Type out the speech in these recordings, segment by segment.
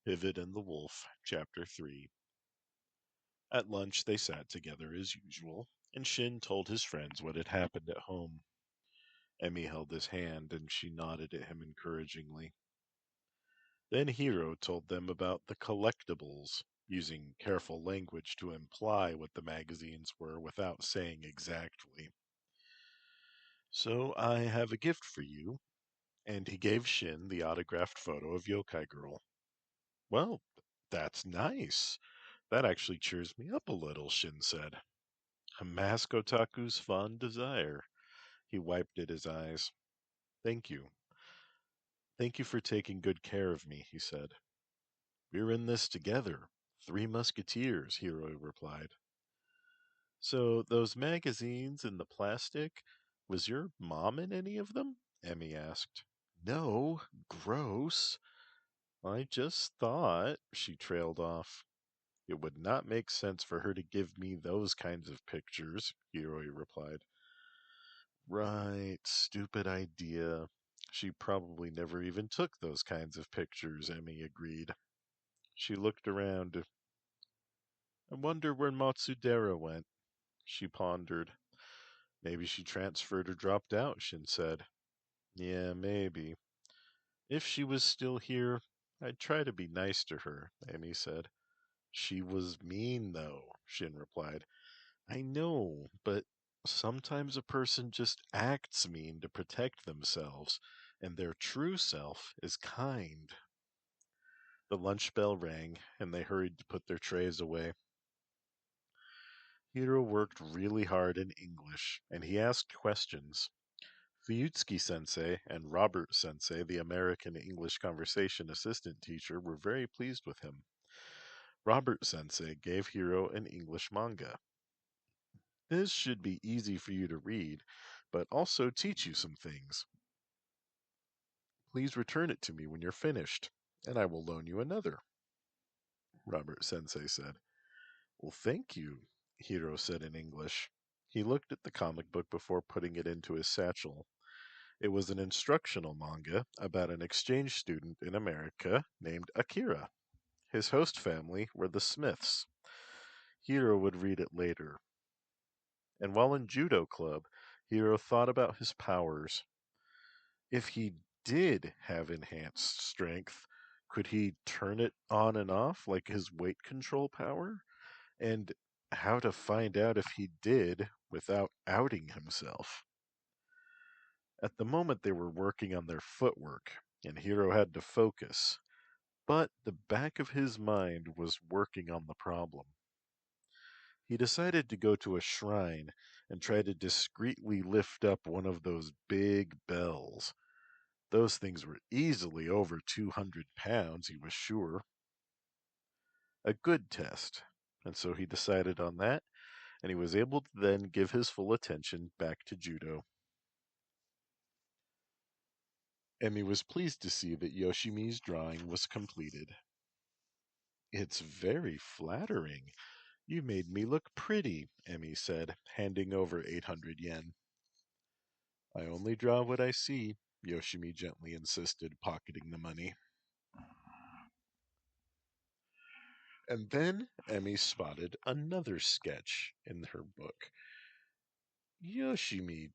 Pivot and the Wolf, Chapter 3. At lunch they sat together as usual, and Shin told his friends what had happened at home. Emmy held his hand, and she nodded at him encouragingly. Then Hiro told them about the collectibles, using careful language to imply what the magazines were without saying exactly. So I have a gift for you, and he gave Shin the autographed photo of Yokai Girl. Well, that's nice. That actually cheers me up a little, Shin said. A mask otaku's fond desire. He wiped at his eyes. Thank you. Thank you for taking good care of me, he said. We're in this together. Three musketeers, Hiroi replied. So those magazines in the plastic, was your mom in any of them? Emmy asked. No, gross. I just thought, she trailed off. It would not make sense for her to give me those kinds of pictures, Hiroi replied. Right, stupid idea. She probably never even took those kinds of pictures, Emmy agreed. She looked around. I wonder where Matsudera went. She pondered. Maybe she transferred or dropped out, Shin said. Yeah, maybe. If she was still here, I'd try to be nice to her, Emmy said. She was mean, though, Shin replied. I know, but sometimes a person just acts mean to protect themselves, and their true self is kind. The lunch bell rang, and they hurried to put their trays away. Hiro worked really hard in English, and he asked questions. Fuyutsuki sensei and Robert sensei, the American English conversation assistant teacher, were very pleased with him. Robert sensei gave Hiro an English manga. This should be easy for you to read, but also teach you some things. Please return it to me when you're finished, and I will loan you another, Robert Sensei said. Well, thank you, Hiro said in English. He looked at the comic book before putting it into his satchel. It was an instructional manga about an exchange student in America named Akira. His host family were the Smiths. Hiro would read it later. And while in judo club, Hiro thought about his powers. If he did have enhanced strength, could he turn it on and off like his weight control power? And how to find out if he did without outing himself. At the moment, they were working on their footwork, and Hiro had to focus. But the back of his mind was working on the problem. He decided to go to a shrine and try to discreetly lift up one of those big bells. Those things were easily over 200 pounds, he was sure. A good test. And so he decided on that, and he was able to then give his full attention back to judo. Emmy was pleased to see that Yoshimi's drawing was completed. It's very flattering. You made me look pretty, Emmy said, handing over 800 yen. I only draw what I see, Yoshimi gently insisted, pocketing the money. And then Emmy spotted another sketch in her book. Yoshimi,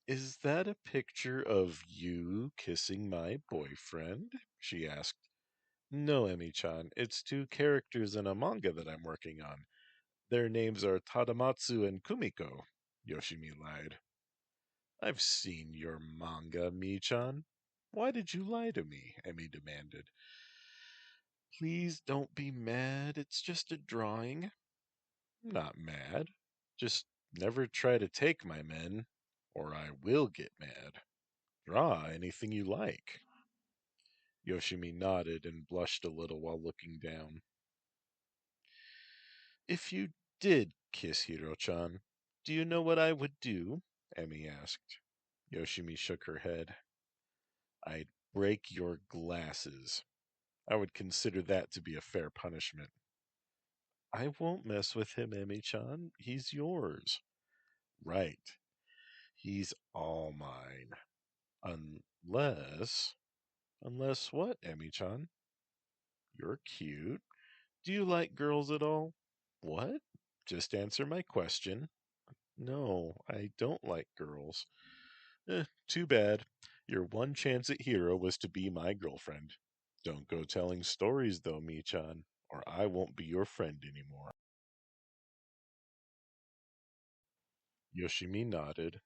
is that a picture of you kissing my boyfriend? She asked. No, Emmy-chan, it's two characters in a manga that I'm working on. Their names are Tadamatsu and Kumiko, Yoshimi lied. I've seen your manga, Mi-chan. Why did you lie to me? Emmy demanded. Please don't be mad. It's just a drawing. Not mad. Just never try to take my men, or I will get mad. Draw anything you like. Yoshimi nodded and blushed a little while looking down. If you did kiss Hiro-chan, do you know what I would do? Emmy asked. Yoshimi shook her head. I'd break your glasses. I would consider that to be a fair punishment. I won't mess with him, Emmy-chan. He's yours. Right. He's all mine. Unless... Unless what, Emmy-chan? You're cute. Do you like girls at all? What? Just answer my question. No, I don't like girls. Too bad. Your one chance at hero was to be my girlfriend. Don't go telling stories though, Michan, or I won't be your friend anymore. Yoshimi nodded,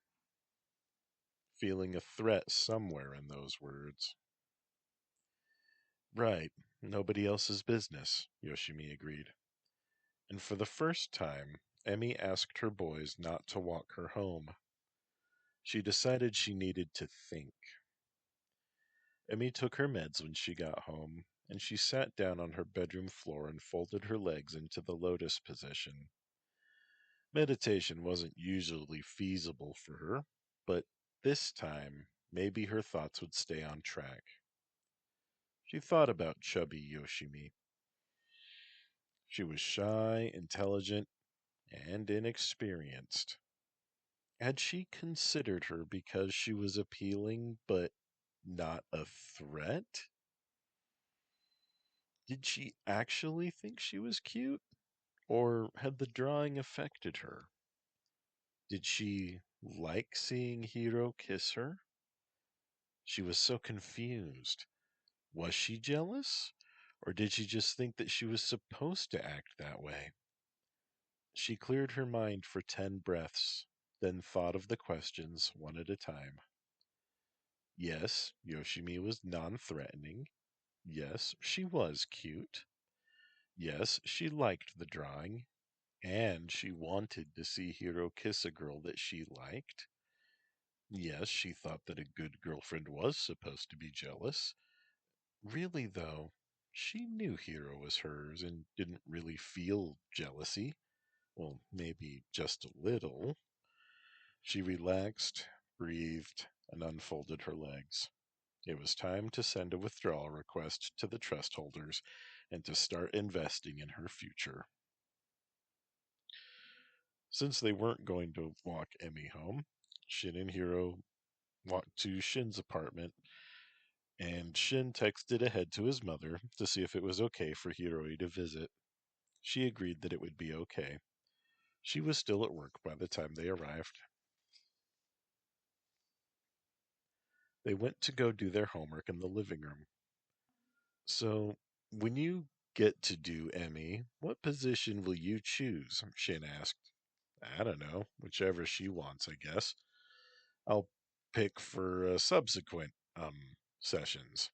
feeling a threat somewhere in those words. Right, nobody else's business, Yoshimi agreed. And for the first time, Emmy asked her boys not to walk her home. She decided she needed to think. Emmy took her meds when she got home, and she sat down on her bedroom floor and folded her legs into the lotus position. Meditation wasn't usually feasible for her, but this time, maybe her thoughts would stay on track. She thought about chubby Yoshimi. She was shy, intelligent, and inexperienced. Had she considered her because she was appealing but not a threat? Did she actually think she was cute? Or had the drawing affected her? Did she like seeing Hiro kiss her? She was so confused. Was she jealous? Or did she just think that she was supposed to act that way? She cleared her mind for 10 breaths, then thought of the questions one at a time. Yes, Yoshimi was non threatening. Yes, she was cute. Yes, she liked the drawing. And she wanted to see Hiro kiss a girl that she liked. Yes, she thought that a good girlfriend was supposed to be jealous. Really, though, she knew Hiro was hers and didn't really feel jealousy. Well, maybe just a little. She relaxed, breathed, and unfolded her legs. It was time to send a withdrawal request to the trust holders and to start investing in her future. Since they weren't going to walk Emmy home, Shin and Hiro walked to Shin's apartment, and Shin texted ahead to his mother to see if it was okay for Hiroi to visit. She agreed that it would be okay. She was still at work by the time they arrived. They went to go do their homework in the living room. So, when you get to do Emmy, what position will you choose? Shin asked. I don't know, whichever she wants, I guess. I'll pick for subsequent sessions.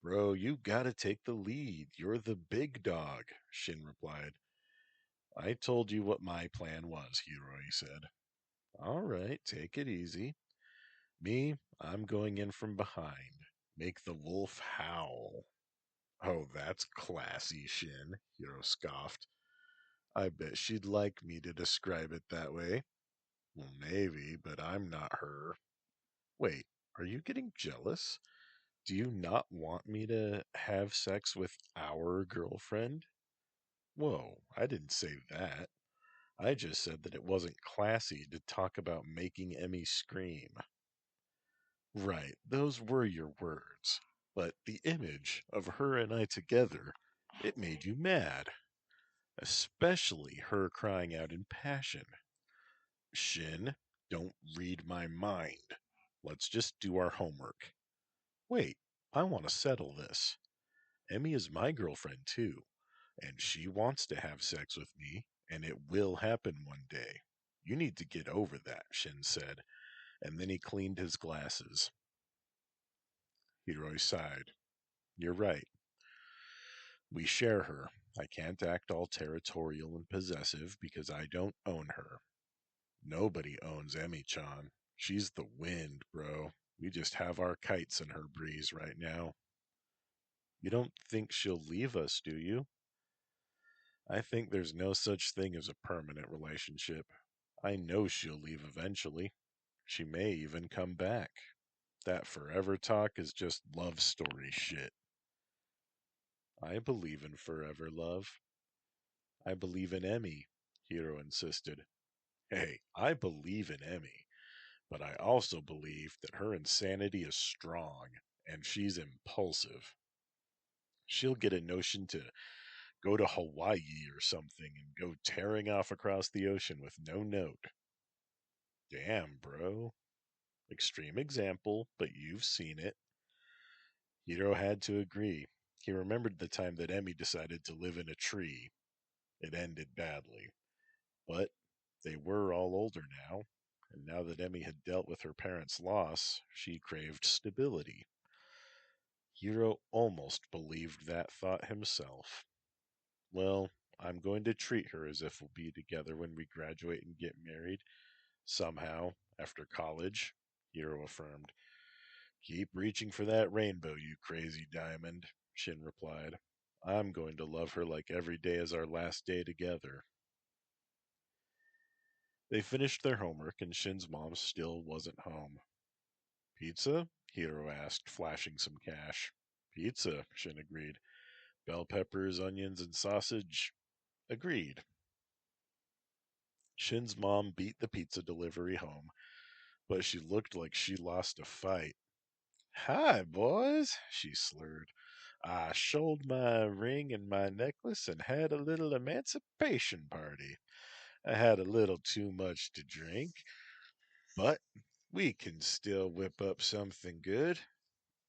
Bro, you gotta take the lead. You're the big dog, Shin replied. I told you what my plan was, Hiroi said. All right, take it easy. Me, I'm going in from behind. Make the wolf howl. Oh, that's classy, Shin, Hiro scoffed. I bet she'd like me to describe it that way. Well, maybe, but I'm not her. Wait, are you getting jealous? Do you not want me to have sex with our girlfriend? Whoa, I didn't say that. I just said that it wasn't classy to talk about making Emmy scream. Right, those were your words. But the image of her and I together, it made you mad. Especially her crying out in passion. Shin, don't read my mind. Let's just do our homework. Wait, I want to settle this. Emmy is my girlfriend too, and she wants to have sex with me, and it will happen one day. You need to get over that, Shin said, and then he cleaned his glasses. Hiroi sighed. You're right. We share her. I can't act all territorial and possessive because I don't own her. Nobody owns Emmy-chan. She's the wind, bro. We just have our kites in her breeze right now. You don't think she'll leave us, do you? I think there's no such thing as a permanent relationship. I know she'll leave eventually. She may even come back. That forever talk is just love story shit. I believe in forever love. I believe in Emmy, Hiro insisted. Hey, I believe in Emmy, but I also believe that her insanity is strong and she's impulsive. She'll get a notion to go to Hawaii or something and go tearing off across the ocean with no note. Damn, bro. Extreme example, but you've seen it. Hiro had to agree. He remembered the time that Emmy decided to live in a tree. It ended badly. But they were all older now, and now that Emmy had dealt with her parents' loss, she craved stability. Hiro almost believed that thought himself. Well, I'm going to treat her as if we'll be together when we graduate and get married. Somehow, after college, Hiro affirmed. Keep reaching for that rainbow, you crazy diamond, Shin replied. I'm going to love her like every day is our last day together. They finished their homework, and Shin's mom still wasn't home. Pizza? Hiro asked, flashing some cash. Pizza, Shin agreed. Bell peppers, onions, and sausage? Agreed. Shin's mom beat the pizza delivery home, but she looked like she lost a fight. Hi, boys, she slurred. I sold my ring and my necklace and had a little emancipation party. I had a little too much to drink, but we can still whip up something good.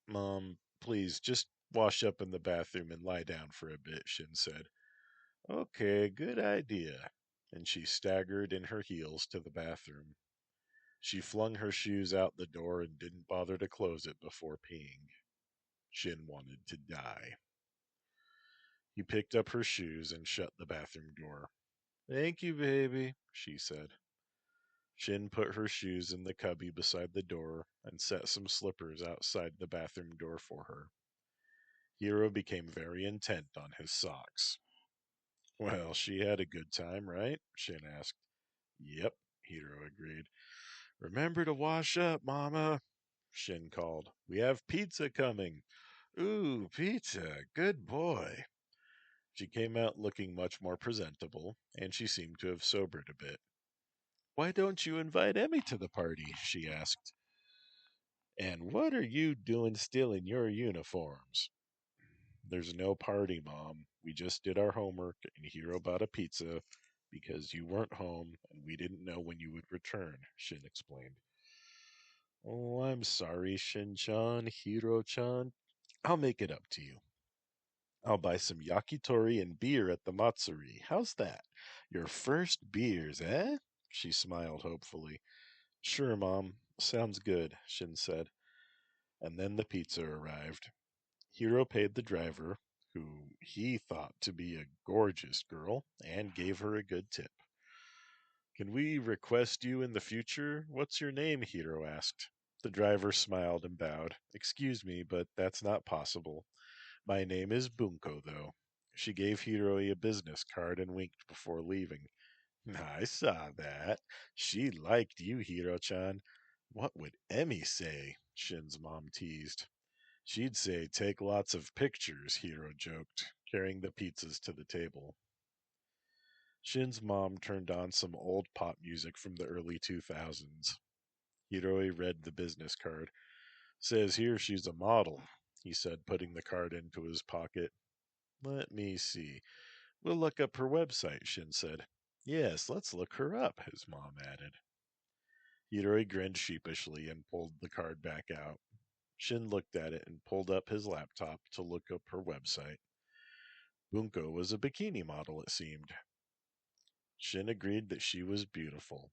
Mom, please just wash up in the bathroom and lie down for a bit, Shin said. Okay, good idea. And she staggered in her heels to the bathroom. She flung her shoes out the door and didn't bother to close it before peeing. Shin wanted to die. He picked up her shoes and shut the bathroom door. Thank you, baby, she said. Shin put her shoes in the cubby beside the door and set some slippers outside the bathroom door for her. Hiro became very intent on his socks. Well, she had a good time, right? Shin asked. Yep, Hiro agreed. Remember to wash up, Mama, Shin called. We have pizza coming. Ooh, pizza. Good boy. She came out looking much more presentable, and she seemed to have sobered a bit. Why don't you invite Emmy to the party? She asked. And what are you doing still in your uniforms? There's no party, Mom. We just did our homework and Hiro bought a pizza because you weren't home and we didn't know when you would return, Shin explained. Oh, I'm sorry, Shin-chan, Hiro-chan. I'll make it up to you. I'll buy some yakitori and beer at the Matsuri. How's that? Your first beers, eh? She smiled hopefully. Sure, Mom. Sounds good, Shin said. And then the pizza arrived. Hiro paid the driver, who he thought to be a gorgeous girl, and gave her a good tip. Can we request you in the future? What's your name? Hiro asked. The driver smiled and bowed. Excuse me, but that's not possible. My name is Bunko, though. She gave Hiroi a business card and winked before leaving. I saw that. She liked you, Hiro-chan. What would Emmy say? Shin's mom teased. She'd say, take lots of pictures, Hiro joked, carrying the pizzas to the table. Shin's mom turned on some old pop music from the early 2000s. Hiroi read the business card. Says here she's a model, he said, putting the card into his pocket. Let me see. We'll look up her website, Shin said. Yes, let's look her up, his mom added. Hiroi grinned sheepishly and pulled the card back out. Shin looked at it and pulled up his laptop to look up her website. Bunko was a bikini model, it seemed. Shin agreed that she was beautiful.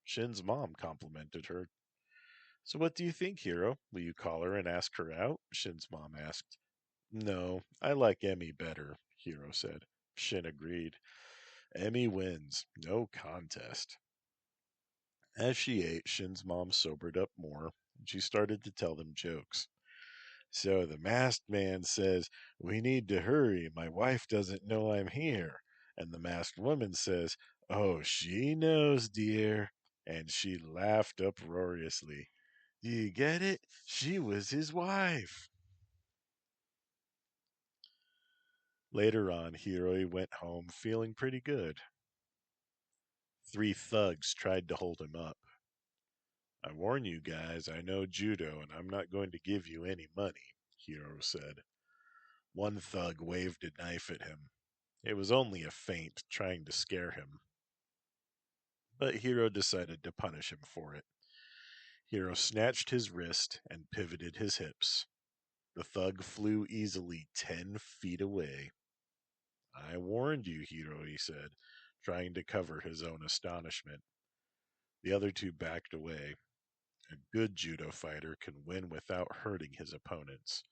Shin's mom complimented her. So what do you think, Hiro? Will you call her and ask her out? Shin's mom asked. No, I like Emmy better, Hiro said. Shin agreed. Emmy wins. No contest. As she ate, Shin's mom sobered up more, and she started to tell them jokes. So the masked man says, we need to hurry. My wife doesn't know I'm here. And the masked woman says, oh, she knows, dear. And she laughed uproariously. Do you get it? She was his wife. Later on, Hiroi went home feeling pretty good. Three thugs tried to hold him up. I warn you guys, I know judo and I'm not going to give you any money, Hiro said. One thug waved a knife at him. It was only a feint trying to scare him, but Hiro decided to punish him for it. Hiro snatched his wrist and pivoted his hips. The thug flew easily 10 feet away. I warned you, Hiro, he said, trying to cover his own astonishment. The other two backed away. A good judo fighter can win without hurting his opponents,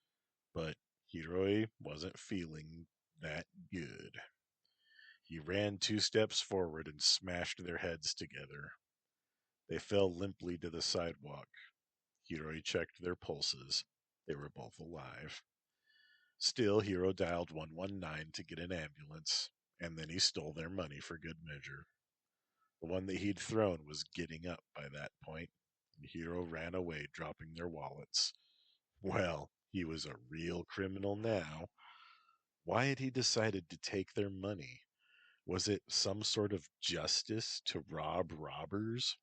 but Hiroi wasn't feeling that good. He ran 2 steps forward and smashed their heads together. They fell limply to the sidewalk. Hiroi checked their pulses. They were both alive. Still, Hiro dialed 119 to get an ambulance, and then he stole their money for good measure. The one that he'd thrown was getting up by that point, and Hiro ran away, dropping their wallets. Well, he was a real criminal now. Why had he decided to take their money? Was it some sort of justice to rob robbers?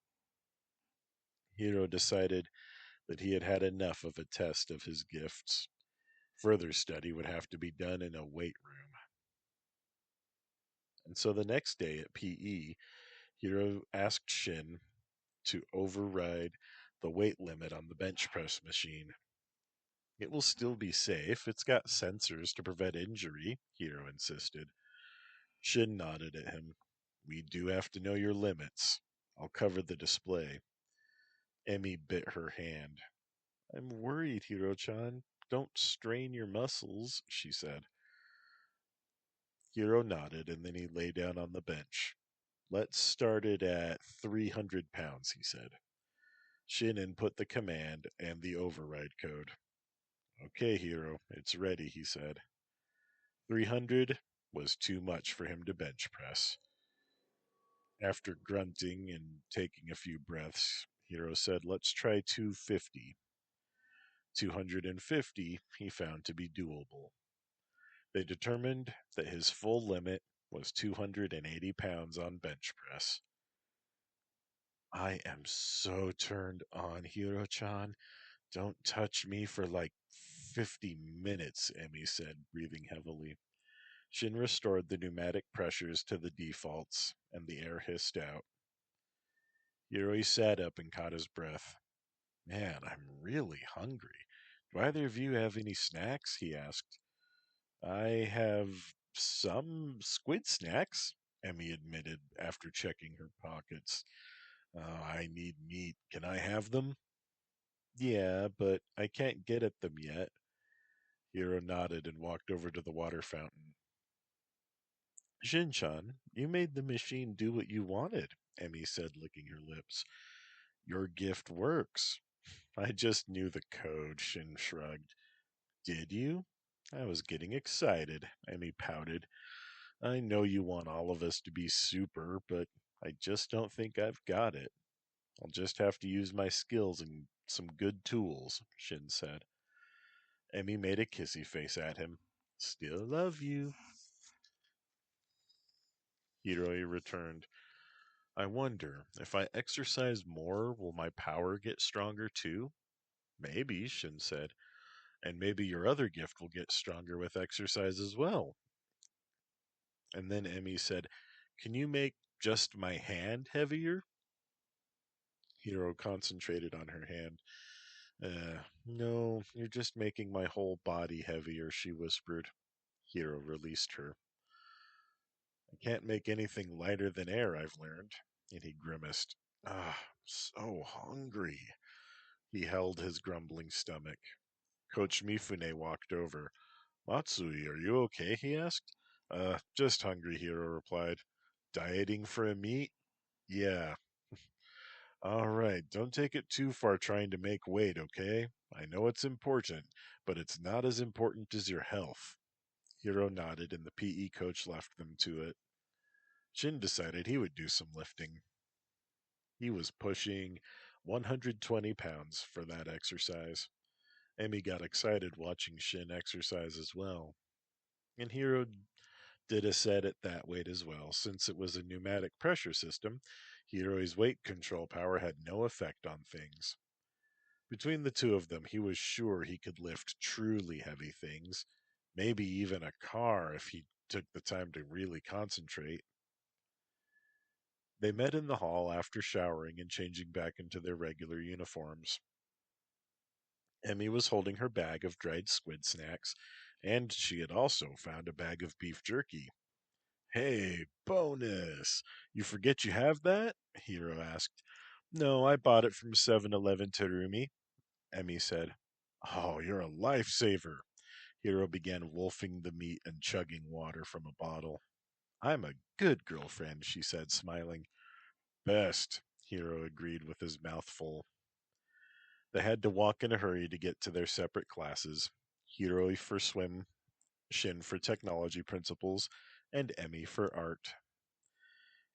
Hiro decided that he had had enough of a test of his gifts. Further study would have to be done in a weight room. And so the next day at PE, Hiro asked Shin to override the weight limit on the bench press machine. It will still be safe. It's got sensors to prevent injury, Hiro insisted. Shin nodded at him. We do have to know your limits. I'll cover the display. Emmy bit her hand. I'm worried, Hiro-chan. Don't strain your muscles, she said. Hiro nodded, and then he lay down on the bench. Let's start it at 300 pounds, he said. Shin input the command and the override code. Okay, Hiro, it's ready, he said. 300 was too much for him to bench press. After grunting and taking a few breaths, Hiro said, let's try 250. 250 he found to be doable. They determined that his full limit was 280 pounds on bench press. I am so turned on, Hiro-chan. Don't touch me for like 50 minutes, Emmy said, breathing heavily. Shin restored the pneumatic pressures to the defaults, and the air hissed out. Hiroi sat up and caught his breath. Man, I'm really hungry. Do either of you have any snacks? He asked. I have some squid snacks, Emmy admitted after checking her pockets. I need meat. Can I have them? Yeah, but I can't get at them yet. Hiro nodded and walked over to the water fountain. Shinchan, you made the machine do what you wanted, Emmy said, licking her lips. Your gift works. I just knew the code, Shin shrugged. Did you? I was getting excited, Emmy pouted. I know you want all of us to be super, but I just don't think I've got it. I'll just have to use my skills and some good tools, Shin said. Emmy made a kissy face at him. Still love you. Hiroi returned. I wonder, if I exercise more, will my power get stronger too? Maybe, Shin said. And maybe your other gift will get stronger with exercise as well. And then Emmy said, can you make just my hand heavier? Hiro concentrated on her hand. No, you're just making my whole body heavier, she whispered. Hiro released her. I can't make anything lighter than air, I've learned. And he grimaced. Ah, so hungry. He held his grumbling stomach. Coach Mifune walked over. Matsuri, are you okay? He asked. Just hungry, Hiro replied. Dieting for a meet? Yeah. All right, don't take it too far trying to make weight, okay? I know it's important, but it's not as important as your health. Hiro nodded, and the PE coach left them to it. Shin decided he would do some lifting. He was pushing 120 pounds for that exercise. Emmy got excited watching Shin exercise as well. And Hiro did a set at that weight as well. Since it was a pneumatic pressure system, Hiroi's weight control power had no effect on things. Between the two of them, he was sure he could lift truly heavy things, Maybe even a car if he took the time to really concentrate. They met in the hall after showering and changing back into their regular uniforms. Emmy was holding her bag of dried squid snacks, and she had also found a bag of beef jerky. Hey, bonus! You forget you have that? Hiro asked. No, I bought it from 7-Eleven Terumi, Emmy said. Oh, you're a lifesaver. Hiro began wolfing the meat and chugging water from a bottle. I'm a good girlfriend, she said, smiling. Best, Hiro agreed with his mouth full. They had to walk in a hurry to get to their separate classes. Hiroi for swim, Shin for technology principles, and Emmy for art.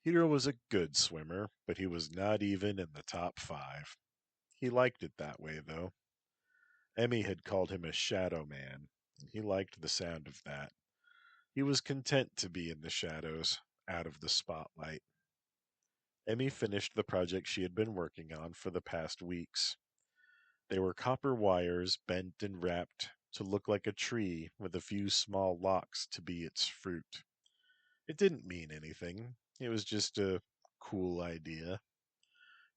Hiro was a good swimmer, but he was not even in the top 5. He liked it that way, though. Emmy had called him a shadow man, and he liked the sound of that. He was content to be in the shadows, out of the spotlight. Emmy finished the project she had been working on for the past weeks. They were copper wires bent and wrapped to look like a tree with a few small locks to be its fruit. It didn't mean anything. It was just a cool idea.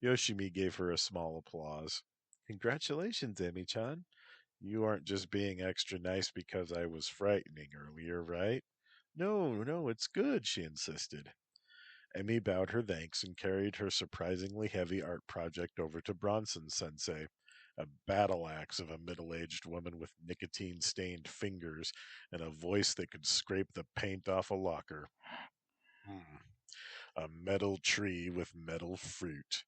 Yoshimi gave her a small applause. Congratulations, Emmy-chan. You aren't just being extra nice because I was frightening earlier, right? No, no, it's good, she insisted. Emmy bowed her thanks and carried her surprisingly heavy art project over to Bronson Sensei, a battle axe of a middle aged woman with nicotine stained fingers and a voice that could scrape the paint off a locker. Hmm. A metal tree with metal fruit.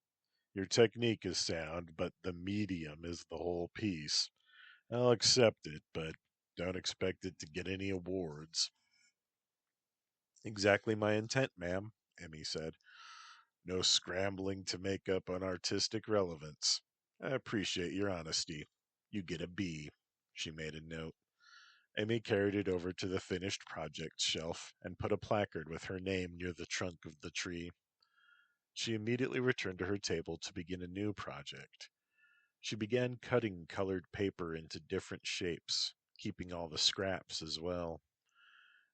Your technique is sound, but the medium is the whole piece. I'll accept it, but don't expect it to get any awards. Exactly my intent, ma'am, Emmy said. No scrambling to make up an artistic relevance. I appreciate your honesty. You get a B. She made a note. Emmy carried it over to the finished project shelf and put a placard with her name near the trunk of the tree. She immediately returned to her table to begin a new project. She began cutting colored paper into different shapes, keeping all the scraps as well.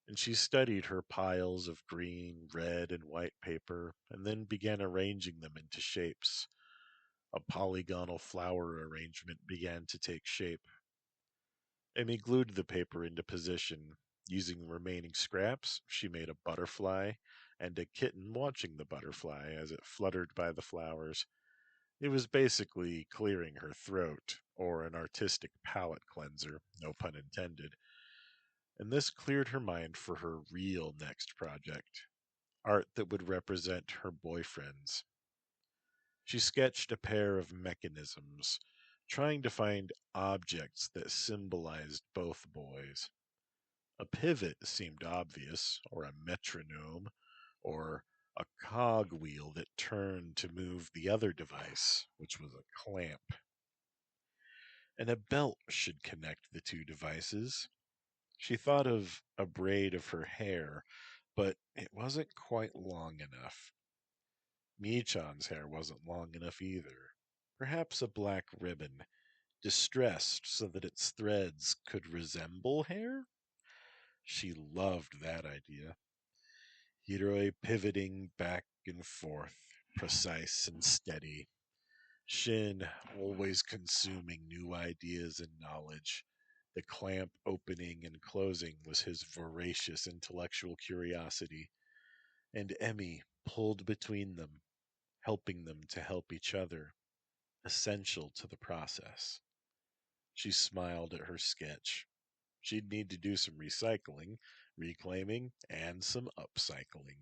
And she studied her piles of green, red, and white paper, and then began arranging them into shapes. A polygonal flower arrangement began to take shape. Emmy glued the paper into position. Using remaining scraps, she made a butterfly and a kitten watching the butterfly as it fluttered by the flowers. It was basically clearing her throat, or an artistic palate cleanser, no pun intended. And this cleared her mind for her real next project, art that would represent her boyfriends. She sketched a pair of mechanisms, trying to find objects that symbolized both boys. A pivot seemed obvious, or a metronome, or a cog wheel that turned to move the other device, which was a clamp. And a belt should connect the two devices. She thought of a braid of her hair, but it wasn't quite long enough. Mii-chan's hair wasn't long enough either. Perhaps a black ribbon, distressed so that its threads could resemble hair? She loved that idea. Hiroi pivoting back and forth, precise and steady. Shin always consuming new ideas and knowledge. The clamp opening and closing was his voracious intellectual curiosity, and Emmy pulled between them, helping them to help each other, essential to the process. She smiled at her sketch. She'd need to do some recycling, reclaiming, and some upcycling.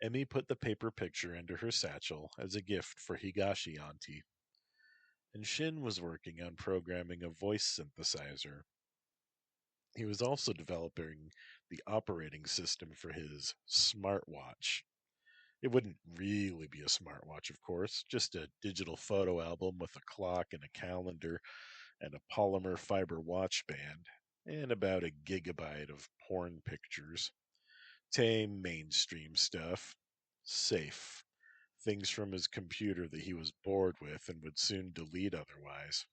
Emmy put the paper picture into her satchel as a gift for Higashi Auntie, and Shin was working on programming a voice synthesizer. He was also developing the operating system for his smartwatch. It wouldn't really be a smartwatch, of course, just a digital photo album with a clock and a calendar and a polymer fiber watch band, and about a gigabyte of porn pictures. Tame, mainstream stuff. Safe. Things from his computer that he was bored with and would soon delete otherwise.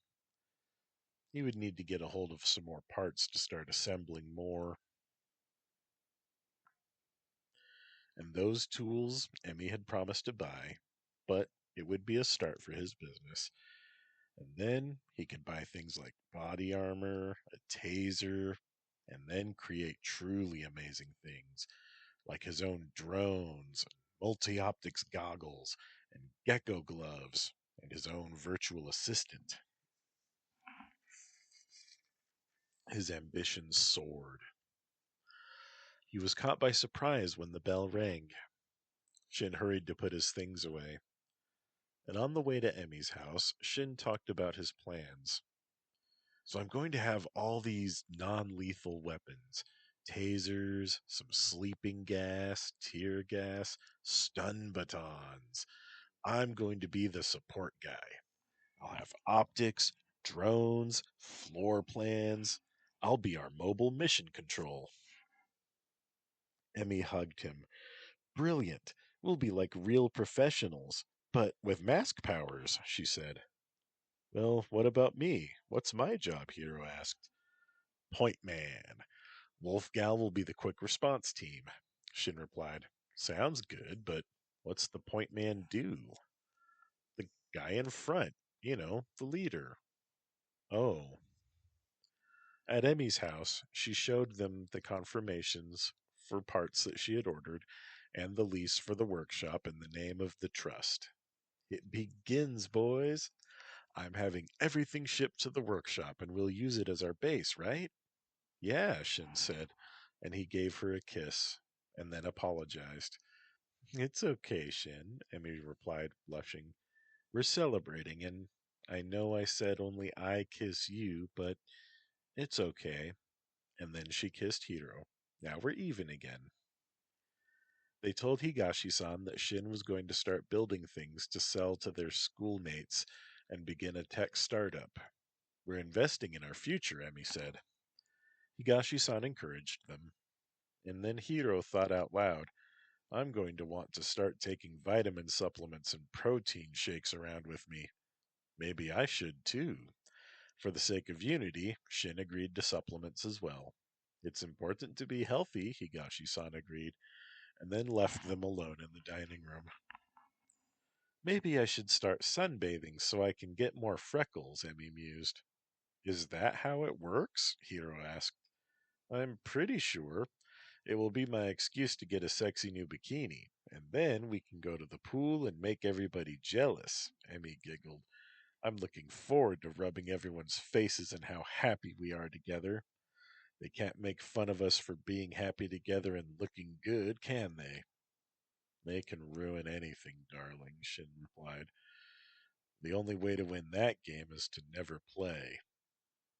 He would need to get a hold of some more parts to start assembling more, and those tools Emmy had promised to buy, but it would be a start for his business. And then he could buy things like body armor, a taser, and then create truly amazing things like his own drones, multi optics goggles, and gecko gloves, and his own virtual assistant. His ambitions soared. He was caught by surprise when the bell rang. Shin hurried to put his things away, and on the way to Emmy's house, Shin talked about his plans. So I'm going to have all these non lethal weapons: tasers, some sleeping gas, tear gas, stun batons. I'm going to be the support guy. I'll have optics, drones, floor plans. I'll be our mobile mission control. Emmy hugged him. Brilliant. We'll be like real professionals, but with mask powers, she said. Well, what about me? What's my job? Hiro asked. Point man. Wolfgal will be the quick response team, Shin replied. Sounds good, but what's the point man do? The guy in front, the leader. Oh. At Emmy's house, she showed them the confirmations for parts that she had ordered and the lease for the workshop in the name of the trust. It begins, boys. I'm having everything shipped to the workshop and we'll use it as our base, right? Yeah, Shin said, and he gave her a kiss and then apologized. It's okay, Shin, Emmy replied, blushing. We're celebrating, and I know I said only I kiss you, but it's okay. And then she kissed Hiro. Now we're even again. They told Higashi-san that Shin was going to start building things to sell to their schoolmates and begin a tech startup. We're investing in our future, Emmy said. Higashi-san encouraged them. And then Hiro thought out loud, I'm going to want to start taking vitamin supplements and protein shakes around with me. Maybe I should too. For the sake of unity, Shin agreed to supplements as well. It's important to be healthy, Higashi-san agreed, and then left them alone in the dining room. Maybe I should start sunbathing so I can get more freckles, Emmy mused. Is that how it works? Hiro asked. I'm pretty sure. It will be my excuse to get a sexy new bikini, and then we can go to the pool and make everybody jealous, Emmy giggled. I'm looking forward to rubbing everyone's faces and how happy we are together. They can't make fun of us for being happy together and looking good, can they? They can ruin anything, darling, Shin replied. The only way to win that game is to never play.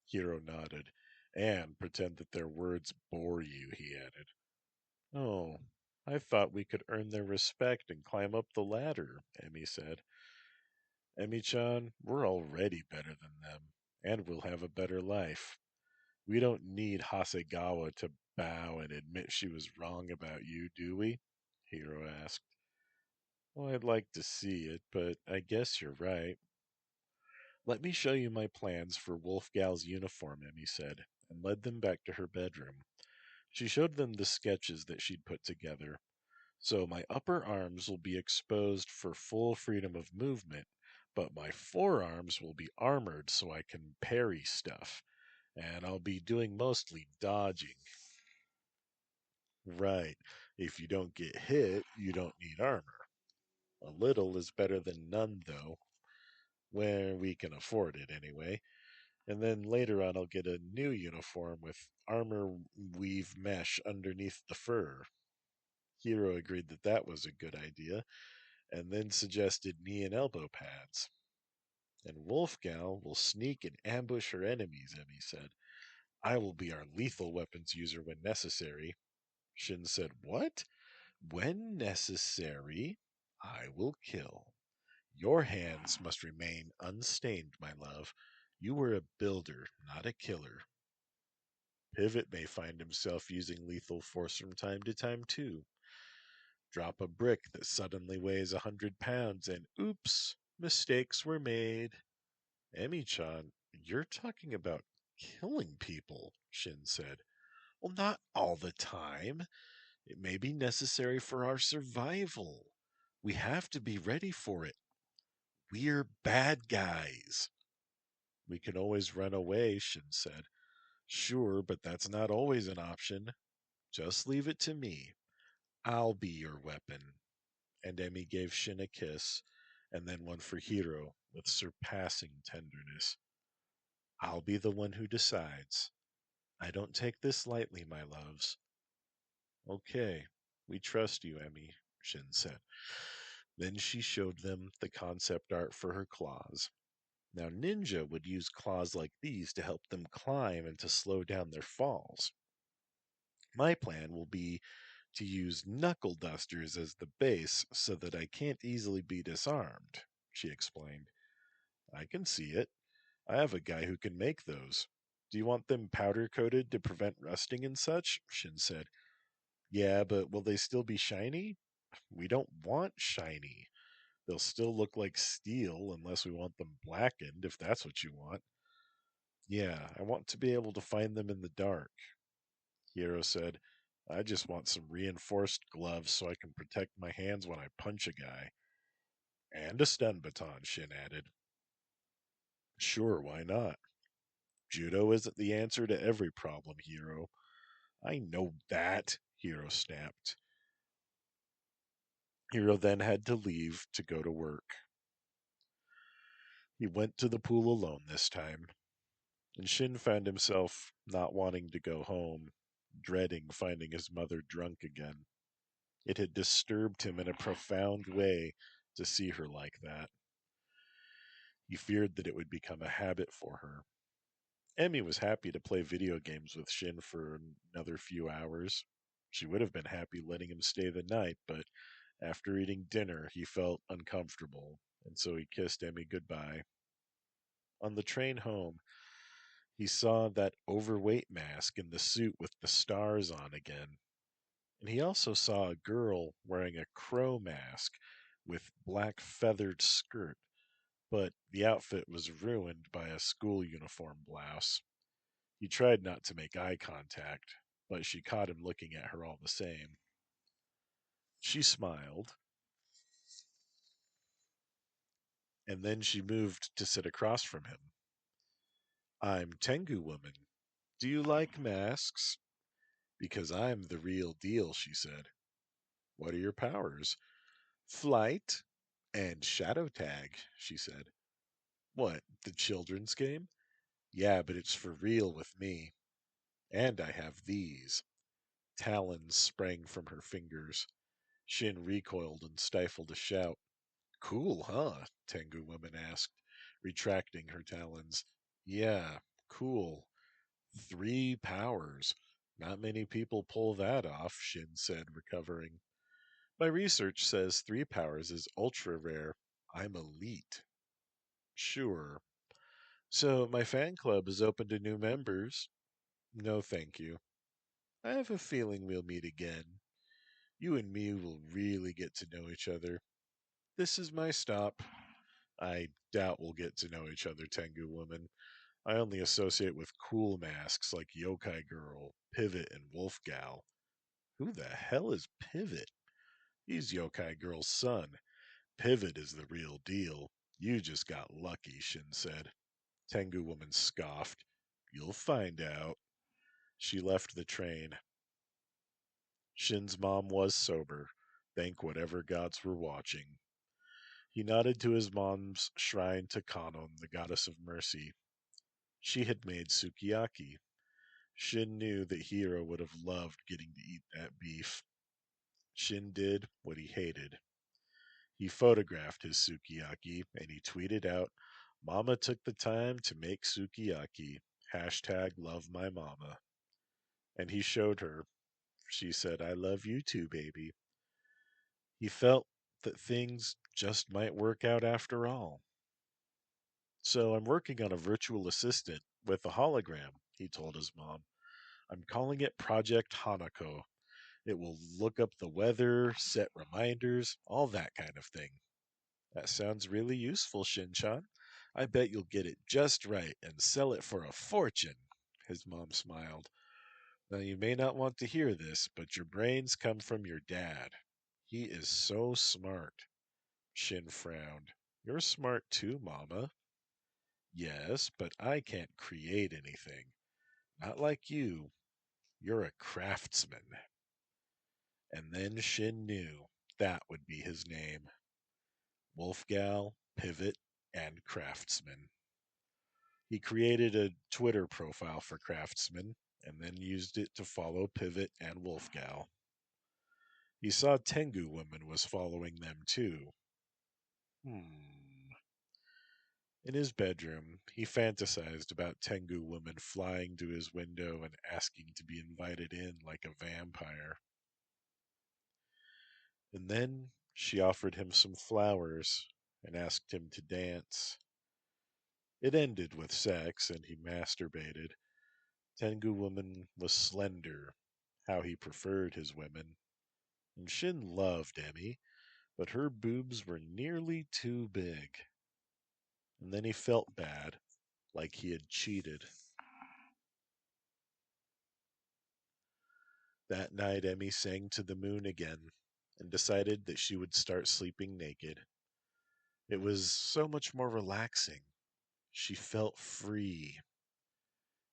Hiro nodded. And pretend that their words bore you, he added. Oh, I thought we could earn their respect and climb up the ladder, Emmy said. Emmy-chan, we're already better than them, and we'll have a better life. We don't need Hasegawa to bow and admit she was wrong about you, do we? Hiro asked. Well, I'd like to see it, but I guess you're right. Let me show you my plans for Wolfgal's uniform, Emmy said, and led them back to her bedroom. She showed them the sketches that she'd put together. So my upper arms will be exposed for full freedom of movement, but my forearms will be armored so I can parry stuff. And I'll be doing mostly dodging. Right. If you don't get hit, you don't need armor. A little is better than none, though, where we can afford it anyway. And then later on, I'll get a new uniform with armor weave mesh underneath the fur. Hiro agreed that that was a good idea, and then suggested knee and elbow pads. And Wolfgal will sneak and ambush her enemies, Emmy said. I will be our lethal weapons user when necessary. Shin said, What? When necessary, I will kill. Your hands must remain unstained, my love. You were a builder, not a killer. Pivot may find himself using lethal force from time to time, too. Drop a brick that suddenly weighs 100 pounds, and oops, mistakes were made. Emmy-chan, You're talking about killing people, Shin said. Well, not all the time. It may be necessary for our survival. We have to be ready for it. We're bad guys. We can always run away, Shin said. Sure, but that's not always an option. Just leave it to me. I'll be your weapon. And Emmy gave Shin a kiss, and then one for Hiro with surpassing tenderness. I'll be the one who decides. I don't take this lightly, my loves. Okay, we trust you, Emmy, Shin said. Then she showed them the concept art for her claws. Now, Ninja would use claws like these to help them climb and to slow down their falls. My plan will be to use knuckle dusters as the base so that I can't easily be disarmed, she explained. I can see it. I have a guy who can make those. Do you want them powder coated to prevent rusting and such? Shin said. Yeah, but will they still be shiny? We don't want shiny. They'll still look like steel unless we want them blackened, if that's what you want. Yeah, I want to be able to find them in the dark. Hiro said, I just want some reinforced gloves so I can protect my hands when I punch a guy. And a stun baton, Shin added. Sure, why not? Judo isn't the answer to every problem, Hiro. I know that, Hiro snapped. Hiro then had to leave to go to work. He went to the pool alone this time, and Shin found himself not wanting to go home, dreading finding his mother drunk again. It had disturbed him in a profound way to see her like that. He feared that it would become a habit for her. Emmy was happy to play video games with Shin for another few hours. She would have been happy letting him stay the night, but after eating dinner, he felt uncomfortable, and so he kissed Emmy goodbye. On the train home, he saw that overweight mask and the suit with the stars on again. And he also saw a girl wearing a crow mask with black feathered skirt, but the outfit was ruined by a school uniform blouse. He tried not to make eye contact, but she caught him looking at her all the same. She smiled, and then she moved to sit across from him. I'm Tengu Woman. Do you like masks? Because I'm the real deal, she said. What are your powers? Flight and shadow tag, she said. What, the children's game? Yeah, but it's for real with me. And I have these. Talons sprang from her fingers. Shin recoiled and stifled a shout. Cool, huh? Tengu Woman asked, retracting her talons. Yeah, cool. 3 powers. Not many people pull that off, Shin said, recovering. My research says 3 powers is ultra rare. I'm elite. Sure. So my fan club is open to new members. No, thank you. I have a feeling we'll meet again. You and me will really get to know each other. This is my stop. I doubt we'll get to know each other, Tengu Woman. I only associate with cool masks like Yokai Girl, Pivot, and Wolf Gal. Who the hell is Pivot? He's Yokai Girl's son. Pivot is the real deal. You just got lucky, Shin said. Tengu Woman scoffed. You'll find out. She left the train. Shin's mom was sober. Thank whatever gods were watching. He nodded to his mom's shrine to Kanon, the goddess of mercy. She had made sukiyaki. Shin knew that Hiro would have loved getting to eat that beef. Shin did what he hated. He photographed his sukiyaki and he tweeted out, Mama took the time to make sukiyaki. Hashtag love my mama. And he showed her. She said, I love you too, baby. He felt that things just might work out after all. So I'm working on a virtual assistant with a hologram, he told his mom. I'm calling it Project Hanako. It will look up the weather, set reminders, all that kind of thing. That sounds really useful, Shinchan. I bet you'll get it just right and sell it for a fortune. His mom smiled. Now, you may not want to hear this, but your brains come from your dad. He is so smart. Shin frowned. You're smart too, Mama. Yes, but I can't create anything. Not like you. You're a craftsman. And then Shin knew that would be his name. Wolfgal, Pivot, and Craftsman. He created a Twitter profile for Craftsman and then used it to follow Pivot and Wolfgal. He saw Tengu Woman was following them too. Hmm. In his bedroom, he fantasized about Tengu Woman flying to his window and asking to be invited in like a vampire. And then she offered him some flowers and asked him to dance. It ended with sex, and he masturbated. Tengu Woman was slender, how he preferred his women, and Shin loved Emmy, but her boobs were nearly too big. And then he felt bad, like he had cheated. That night, Emmy sang to the moon again and decided that she would start sleeping naked. It was so much more relaxing. She felt free.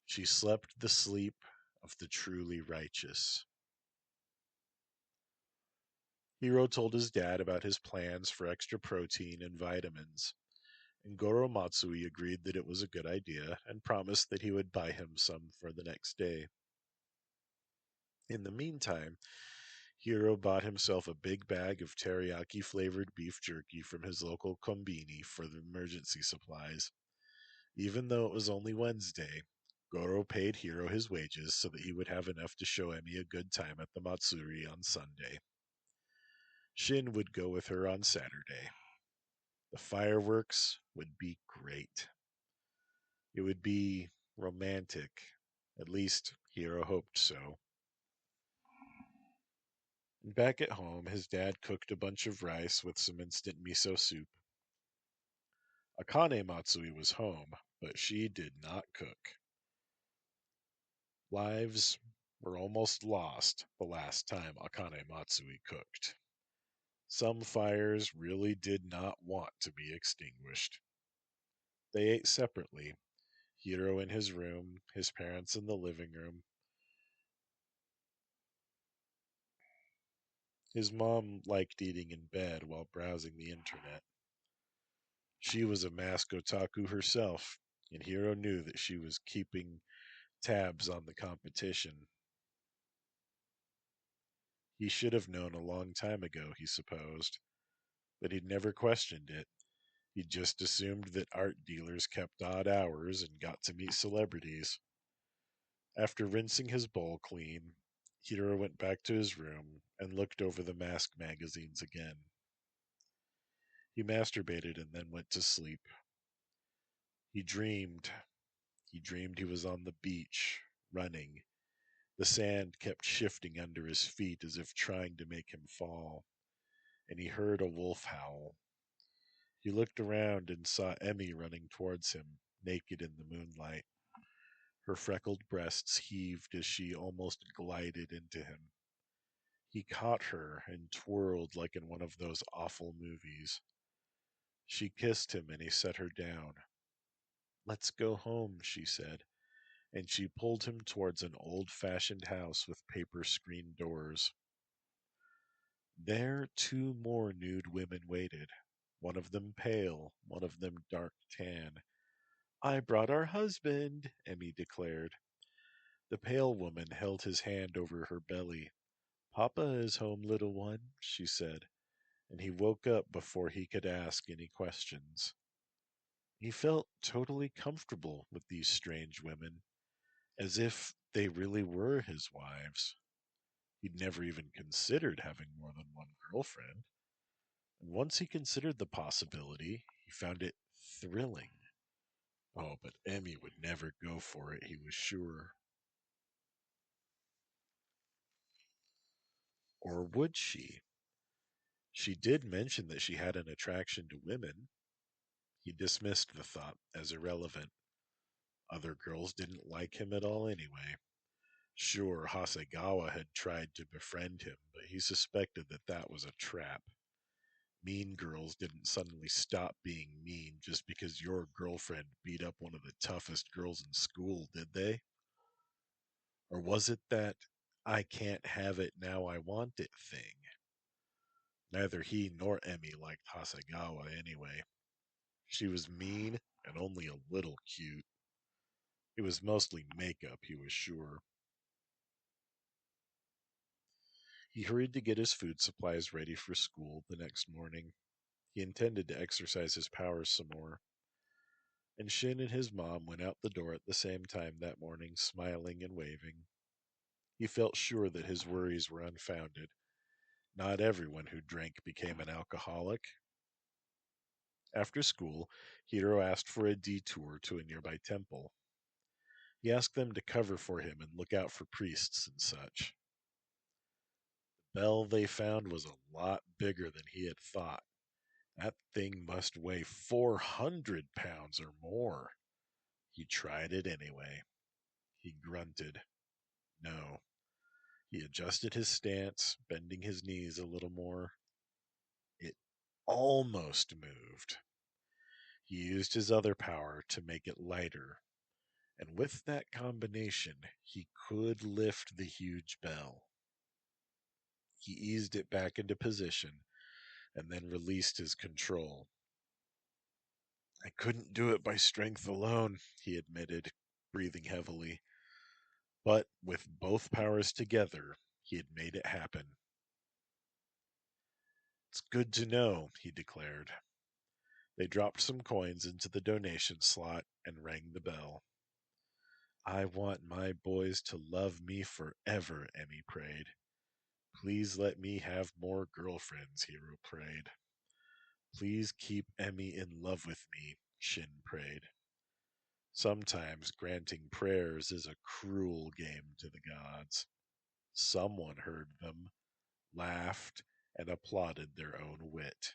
She slept the sleep of the truly righteous. Hiro told his dad about his plans for extra protein and vitamins, and Goro Matsui agreed that it was a good idea and promised that he would buy him some for the next day. In the meantime, Hiro bought himself a big bag of teriyaki flavored beef jerky from his local kombini for the emergency supplies. Even though it was only Wednesday, Goro paid Hiro his wages so that he would have enough to show Emmy a good time at the Matsuri on Sunday. Shin would go with her on Saturday. The fireworks would be great. It would be romantic. At least Hiro hoped so. Back at home, his dad cooked a bunch of rice with some instant miso soup. Akane Matsui was home, but she did not cook. Lives were almost lost the last time Akane Matsui cooked. Some fires really did not want to be extinguished. They ate separately, Hiro in his room, his parents in the living room. His mom liked eating in bed while browsing the internet. She was a mask otaku herself, and Hiro knew that she was keeping tabs on the competition. He should have known a long time ago, he supposed, but he'd never questioned it. He just assumed that art dealers kept odd hours and got to meet celebrities. After rinsing his bowl clean, Hiro went back to his room and looked over the mask magazines again. He masturbated and then went to sleep. He dreamed. He dreamed he was on the beach, running. The sand kept shifting under his feet as if trying to make him fall, and he heard a wolf howl. He looked around and saw Emmy running towards him, naked in the moonlight. Her freckled breasts heaved as she almost glided into him. He caught her and twirled like in one of those awful movies. She kissed him and he set her down. Let's go home, she said, and she pulled him towards an old-fashioned house with paper screen doors. There two more nude women waited, one of them pale, one of them dark tan. I brought our husband, Emmy declared. The pale woman held his hand over her belly. Papa is home, little one, she said, and he woke up before he could ask any questions. He felt totally comfortable with these strange women, as if they really were his wives. He'd never even considered having more than one girlfriend. And once he considered the possibility, he found it thrilling. Oh, but Emmy would never go for it, he was sure. Or would she? She did mention that she had an attraction to women. He dismissed the thought as irrelevant. Other girls didn't like him at all anyway. Sure, Hasegawa had tried to befriend him, but he suspected that that was a trap. Mean girls didn't suddenly stop being mean just because your girlfriend beat up one of the toughest girls in school, did they? Or was it that I can't have it now I want it thing? Neither he nor Emmy liked Hasegawa anyway. She was mean and only a little cute. It was mostly makeup, he was sure. He hurried to get his food supplies ready for school the next morning. He intended to exercise his powers some more. And Shin and his mom went out the door at the same time that morning, smiling and waving. He felt sure that his worries were unfounded. Not everyone who drank became an alcoholic. After school, Hiro asked for a detour to a nearby temple. He asked them to cover for him and look out for priests and such. The bell they found was a lot bigger than he had thought. That thing must weigh 400 pounds or more. He tried it anyway. He grunted. No. He adjusted his stance, bending his knees a little more. It almost moved. He used his other power to make it lighter, and with that combination, he could lift the huge bell. He eased it back into position and then released his control. I couldn't do it by strength alone, he admitted, breathing heavily. But with both powers together, he had made it happen. It's good to know, he declared. They dropped some coins into the donation slot and rang the bell. I want my boys to love me forever, Emmy prayed. Please let me have more girlfriends, Hiro prayed. Please keep Emmy in love with me, Shin prayed. Sometimes granting prayers is a cruel game to the gods. Someone heard them, laughed, and applauded their own wit.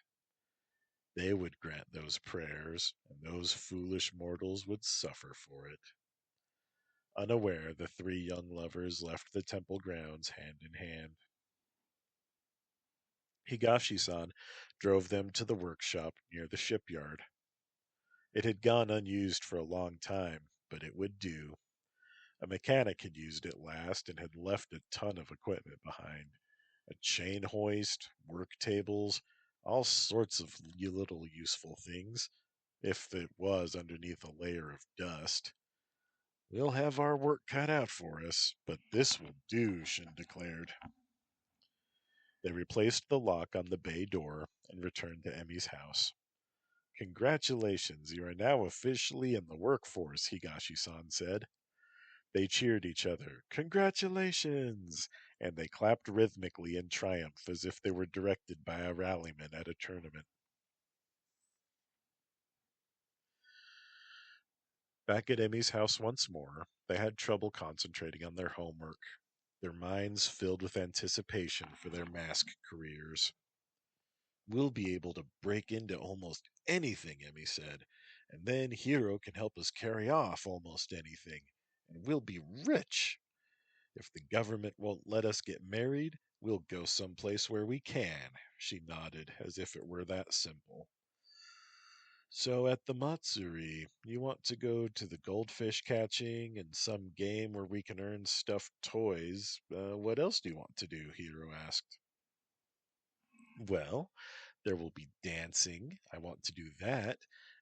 They would grant those prayers, and those foolish mortals would suffer for it. Unaware, the three young lovers left the temple grounds hand in hand. Higashi-san drove them to the workshop near the shipyard. It had gone unused for a long time, but it would do. A mechanic had used it last and had left a ton of equipment behind. A chain hoist, work tables, all sorts of little useful things, if it was underneath a layer of dust. We'll have our work cut out for us, but this will do, Shin declared. They replaced the lock on the bay door and returned to Emmy's house. Congratulations, you are now officially in the workforce, Higashi-san said. They cheered each other. Congratulations! And they clapped rhythmically in triumph as if they were directed by a rallyman at a tournament. Back at Emmy's house once more, they had trouble concentrating on their homework, their minds filled with anticipation for their mask careers. We'll be able to break into almost anything, Emmy said, and then Hiro can help us carry off almost anything, and we'll be rich. If the government won't let us get married, we'll go someplace where we can. She nodded, as if it were that simple. So at the Matsuri, you want to go to the goldfish catching and some game where we can earn stuffed toys. What else do you want to do? Hiro asked. Well, there will be dancing. I want to do that.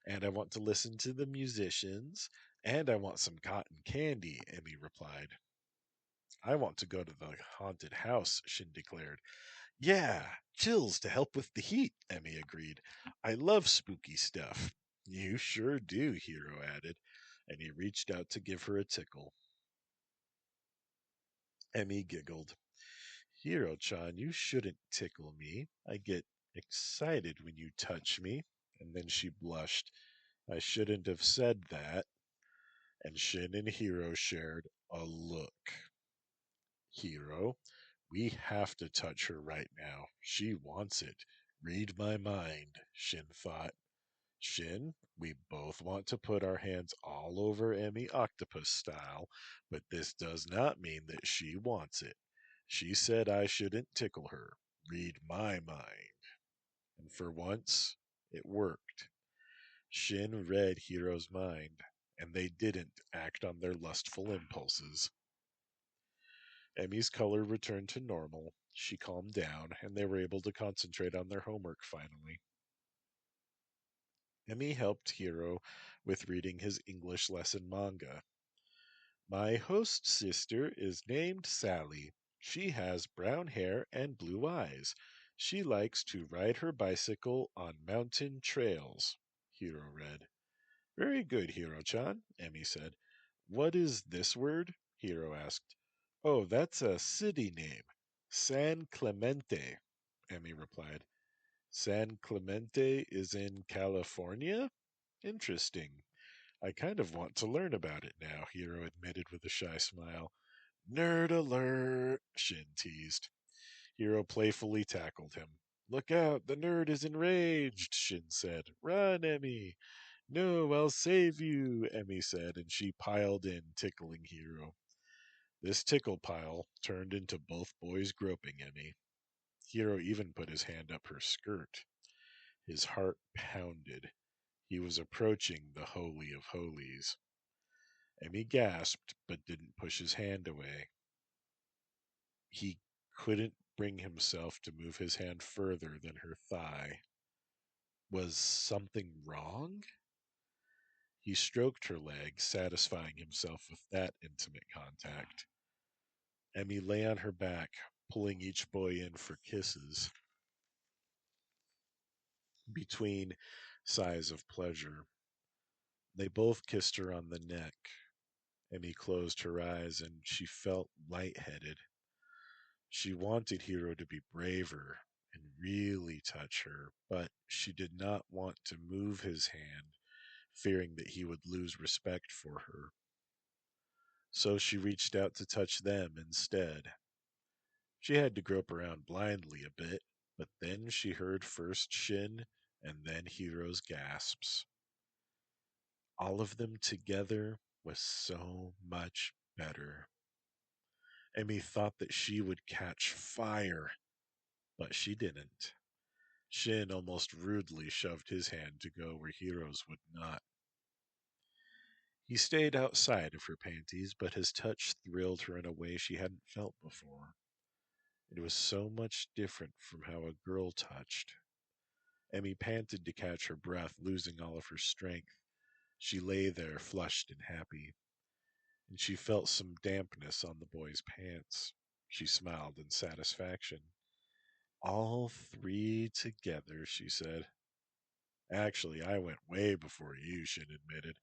And I want to listen to the musicians. And I want some cotton candy, Emmy replied. I want to go to the haunted house, Shin declared. Yeah, chills to help with the heat, Emmy agreed. I love spooky stuff. You sure do, Hiro added, and he reached out to give her a tickle. Emmy giggled. Hiro-chan, you shouldn't tickle me. I get excited when you touch me. And then she blushed. I shouldn't have said that. And Shin and Hiro shared a look. Hiro, we have to touch her right now. She wants it. Read my mind, Shin thought. Shin, we both want to put our hands all over Emmy octopus style, but this does not mean that she wants it. She said I shouldn't tickle her. Read my mind. And for once, it worked. Shin read Hiro's mind, and they didn't act on their lustful impulses. Emmy's color returned to normal. She calmed down, and they were able to concentrate on their homework finally. Emmy helped Hiro with reading his English lesson manga. My host sister is named Sally. She has brown hair and blue eyes. She likes to ride her bicycle on mountain trails, Hiro read. Very good, Hiro-chan, Emmy said. What is this word? Hiro asked. Oh, that's a city name. San Clemente, Emmy replied. San Clemente is in California? Interesting. I kind of want to learn about it now, Hiro admitted with a shy smile. Nerd alert, Shin teased. Hiro playfully tackled him. Look out, the nerd is enraged, Shin said. Run, Emmy. No, I'll save you, Emmy said, and she piled in, tickling Hiro. This tickle pile turned into both boys groping Emmy. Hiro even put his hand up her skirt. His heart pounded. He was approaching the Holy of Holies. Emmy gasped, but didn't push his hand away. He couldn't bring himself to move his hand further than her thigh. Was something wrong? He stroked her leg, satisfying himself with that intimate contact. Emmy lay on her back, pulling each boy in for kisses. Between sighs of pleasure, they both kissed her on the neck. Emmy closed her eyes and she felt lightheaded. She wanted Hiro to be braver and really touch her, but she did not want to move his hand, fearing that he would lose respect for her. So she reached out to touch them instead. She had to grope around blindly a bit, but then she heard first Shin and then Hiro's gasps. All of them together was so much better. Emmy thought that she would catch fire, but she didn't. Shin almost rudely shoved his hand to go where Hiro's would not. He stayed outside of her panties, but his touch thrilled her in a way she hadn't felt before. It was so much different from how a girl touched. Emmy panted to catch her breath, losing all of her strength. She lay there, flushed and happy, and she felt some dampness on the boy's pants. She smiled in satisfaction. All three together, she said. Actually, I went way before you, Shin admitted.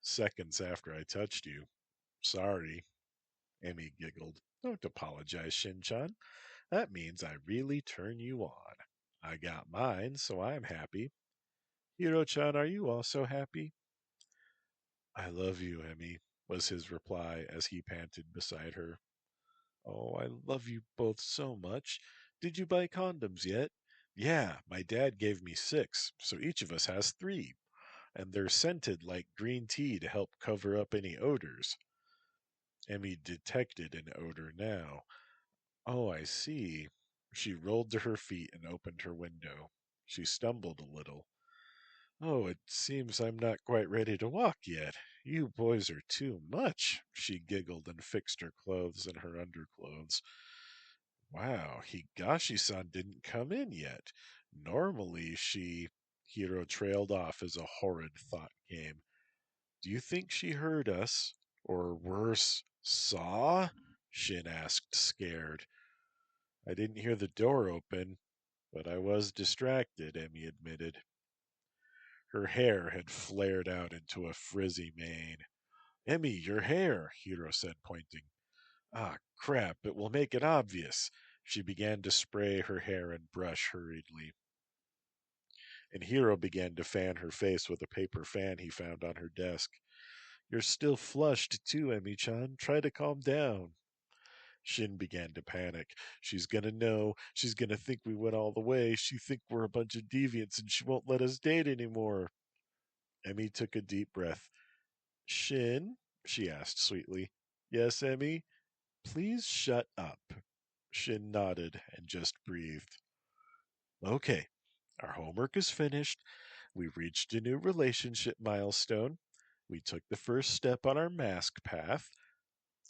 Seconds after I touched you. Sorry, Emmy giggled. Don't apologize, Shin-chan. That means I really turn you on. I got mine, so I'm happy. Hiro-chan, are you also happy? I love you, Emmy, was his reply as he panted beside her. Oh, I love you both so much. Did you buy condoms yet? Yeah, my dad gave me 6, so each of us has 3. And they're scented like green tea to help cover up any odors. Emmy detected an odor now. Oh, I see. She rolled to her feet and opened her window. She stumbled a little. Oh, it seems I'm not quite ready to walk yet. You boys are too much. She giggled and fixed her clothes and her underclothes. Wow, Higashi-san didn't come in yet. Normally she... Hiro trailed off as a horrid thought came. Do you think she heard us? Or worse, saw? Shin asked, scared. I didn't hear the door open, but I was distracted, Emmy admitted. Her hair had flared out into a frizzy mane. Emmy, your hair, Hiro said, pointing. Ah, crap, it will make it obvious. She began to spray her hair and brush hurriedly. And Hiro began to fan her face with a paper fan he found on her desk. You're still flushed, too, Emmy-chan. Try to calm down. Shin began to panic. She's gonna know. She's gonna think we went all the way. She think we're a bunch of deviants and she won't let us date anymore. Emmy took a deep breath. Shin? She asked sweetly. Yes, Emmy? Please shut up. Shin nodded and just breathed. Okay, our homework is finished. We reached a new relationship milestone. We took the first step on our mask path.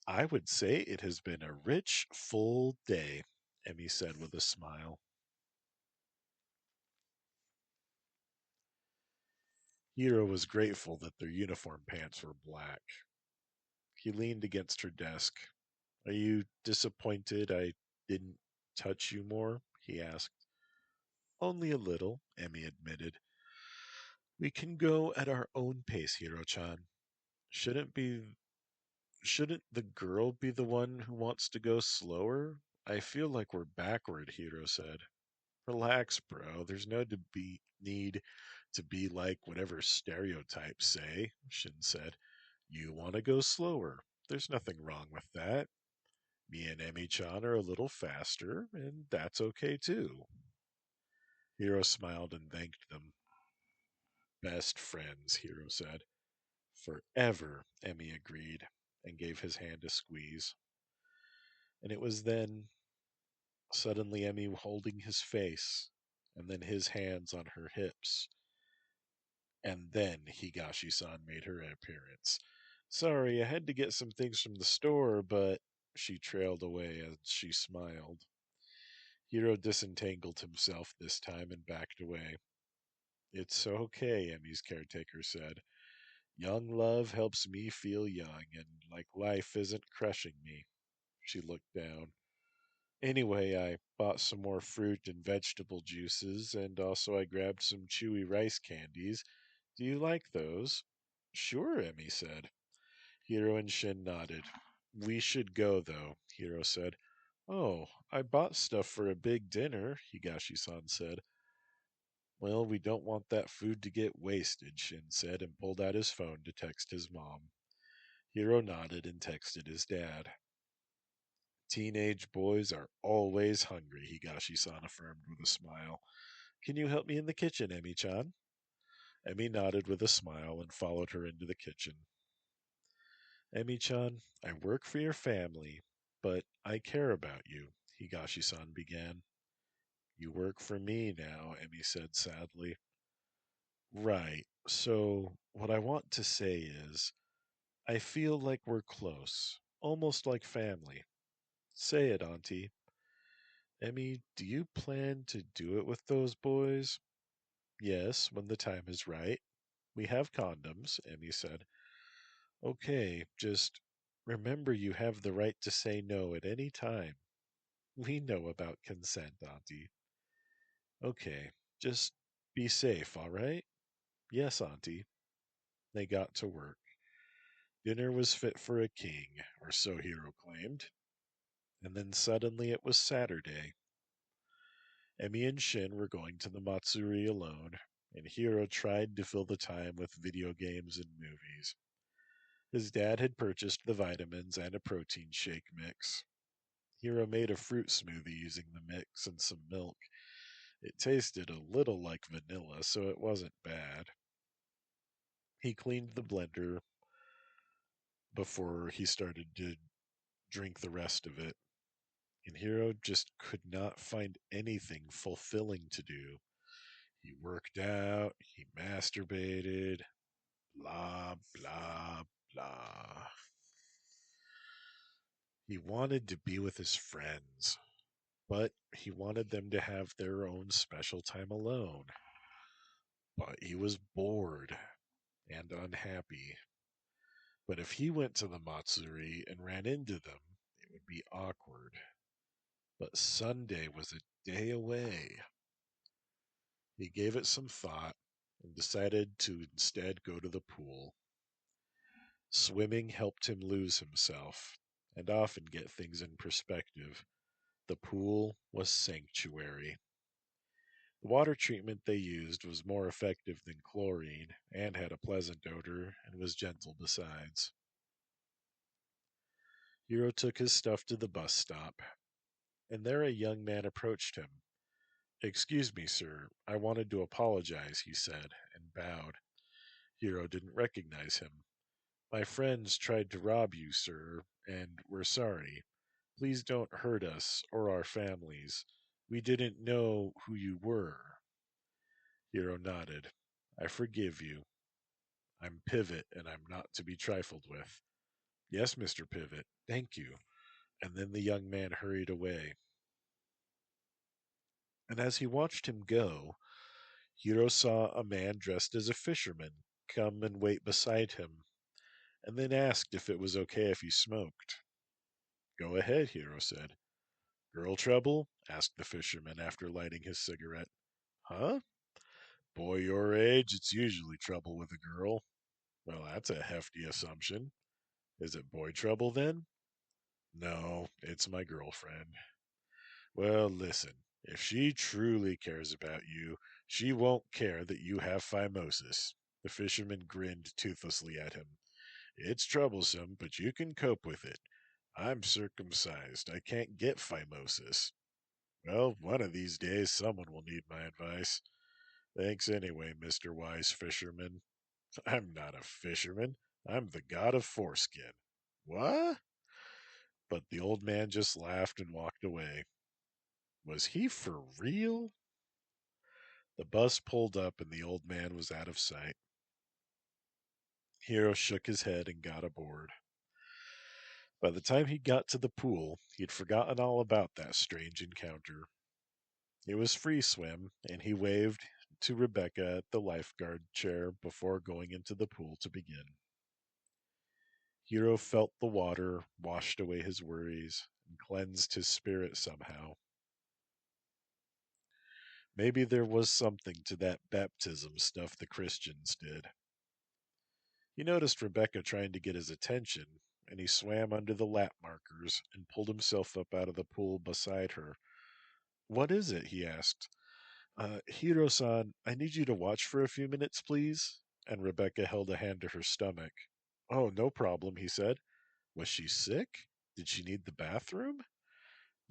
I would say it has been a rich, full day, Emmy said with a smile. Hiro was grateful that their uniform pants were black. He leaned against her desk. Are you disappointed I didn't touch you more? He asked. Only a little, Emmy admitted. We can go at our own pace, Hiro-chan. Shouldn't be shouldn't the girl be the one who wants to go slower? I feel like we're backward, Hiro said. Relax, bro. There's no need to be like whatever stereotypes say, Shin said. You want to go slower. There's nothing wrong with that. Me and Emmy-chan are a little faster, and that's okay too. Hiro smiled and thanked them. Best friends, Hiro said. Forever, Emmy agreed, and gave his hand a squeeze. And it was then, suddenly, Emmy holding his face, and then his hands on her hips. And then Higashi san made her appearance. Sorry, I had to get some things from the store, but she trailed away as she smiled. Hiro disentangled himself this time and backed away. It's okay, Emmy's caretaker said. Young love helps me feel young, and like life isn't crushing me. She looked down. Anyway, I bought some more fruit and vegetable juices, and also I grabbed some chewy rice candies. Do you like those? Sure, Emmy said. Hiro and Shin nodded. We should go, though, Hiro said. Oh, I bought stuff for a big dinner, Higashi-san said. Well, we don't want that food to get wasted, Shin said, and pulled out his phone to text his mom. Hiro nodded and texted his dad. Teenage boys are always hungry, Higashi-san affirmed with a smile. Can you help me in the kitchen, Emmy-chan? Emmy nodded with a smile and followed her into the kitchen. Emmy-chan, I work for your family, but I care about you, Higashi-san began. You work for me now, Emmy said sadly. Right. So, what I want to say is, I feel like we're close, almost like family. Say it, Auntie. Emmy, do you plan to do it with those boys? Yes, when the time is right. We have condoms, Emmy said. Okay, just remember you have the right to say no at any time. We know about consent, Auntie. Okay, just be safe, all right? Yes, Auntie. They got to work. Dinner was fit for a king, or so Hiro claimed. And then suddenly it was Saturday. Emmy and Shin were going to the Matsuri alone, and Hiro tried to fill the time with video games and movies. His dad had purchased the vitamins and a protein shake mix. Hiro made a fruit smoothie using the mix and some milk. It tasted a little like vanilla, so it wasn't bad. He cleaned the blender before he started to drink the rest of it, and Hiro just could not find anything fulfilling to do. He worked out, he masturbated, blah, blah, blah. He wanted to be with his friends, but he wanted them to have their own special time alone. But he was bored and unhappy. But if he went to the Matsuri and ran into them, it would be awkward. But Sunday was a day away. He gave it some thought and decided to instead go to the pool. Swimming helped him lose himself and often get things in perspective. The pool was sanctuary. The water treatment they used was more effective than chlorine and had a pleasant odor and was gentle besides. Hiro took his stuff to the bus stop, and there a young man approached him. Excuse me, sir. I wanted to apologize, he said, and bowed. Hiro didn't recognize him. My friends tried to rob you, sir, and we're sorry. Please don't hurt us or our families. We didn't know who you were. Hiro nodded. I forgive you. I'm Pivot, and I'm not to be trifled with. Yes, Mr. Pivot, thank you. And then the young man hurried away. And as he watched him go, Hiro saw a man dressed as a fisherman come and wait beside him, and then asked if it was okay if he smoked. Go ahead, Hiro said. Girl trouble? Asked the fisherman after lighting his cigarette. Huh? Boy your age, it's usually trouble with a girl. Well, that's a hefty assumption. Is it boy trouble then? No, it's my girlfriend. Well, listen, if she truly cares about you, she won't care that you have phimosis. The fisherman grinned toothlessly at him. It's troublesome, but you can cope with it. I'm circumcised. I can't get phimosis. Well, one of these days someone will need my advice. Thanks anyway, Mr. Wise Fisherman. I'm not a fisherman. I'm the god of foreskin. What? But the old man just laughed and walked away. Was he for real? The bus pulled up and the old man was out of sight. Hiro shook his head and got aboard. By the time he got to the pool, he'd forgotten all about that strange encounter. It was free swim, and he waved to Rebecca at the lifeguard chair before going into the pool to begin. Hiro felt the water washed away his worries and cleansed his spirit somehow. Maybe there was something to that baptism stuff the Christians did. He noticed Rebecca trying to get his attention, and he swam under the lap markers and pulled himself up out of the pool beside her. What is it? He asked. Hiro-san, I need you to watch for a few minutes, please. And Rebecca held a hand to her stomach. Oh, no problem, he said. Was she sick? Did she need the bathroom?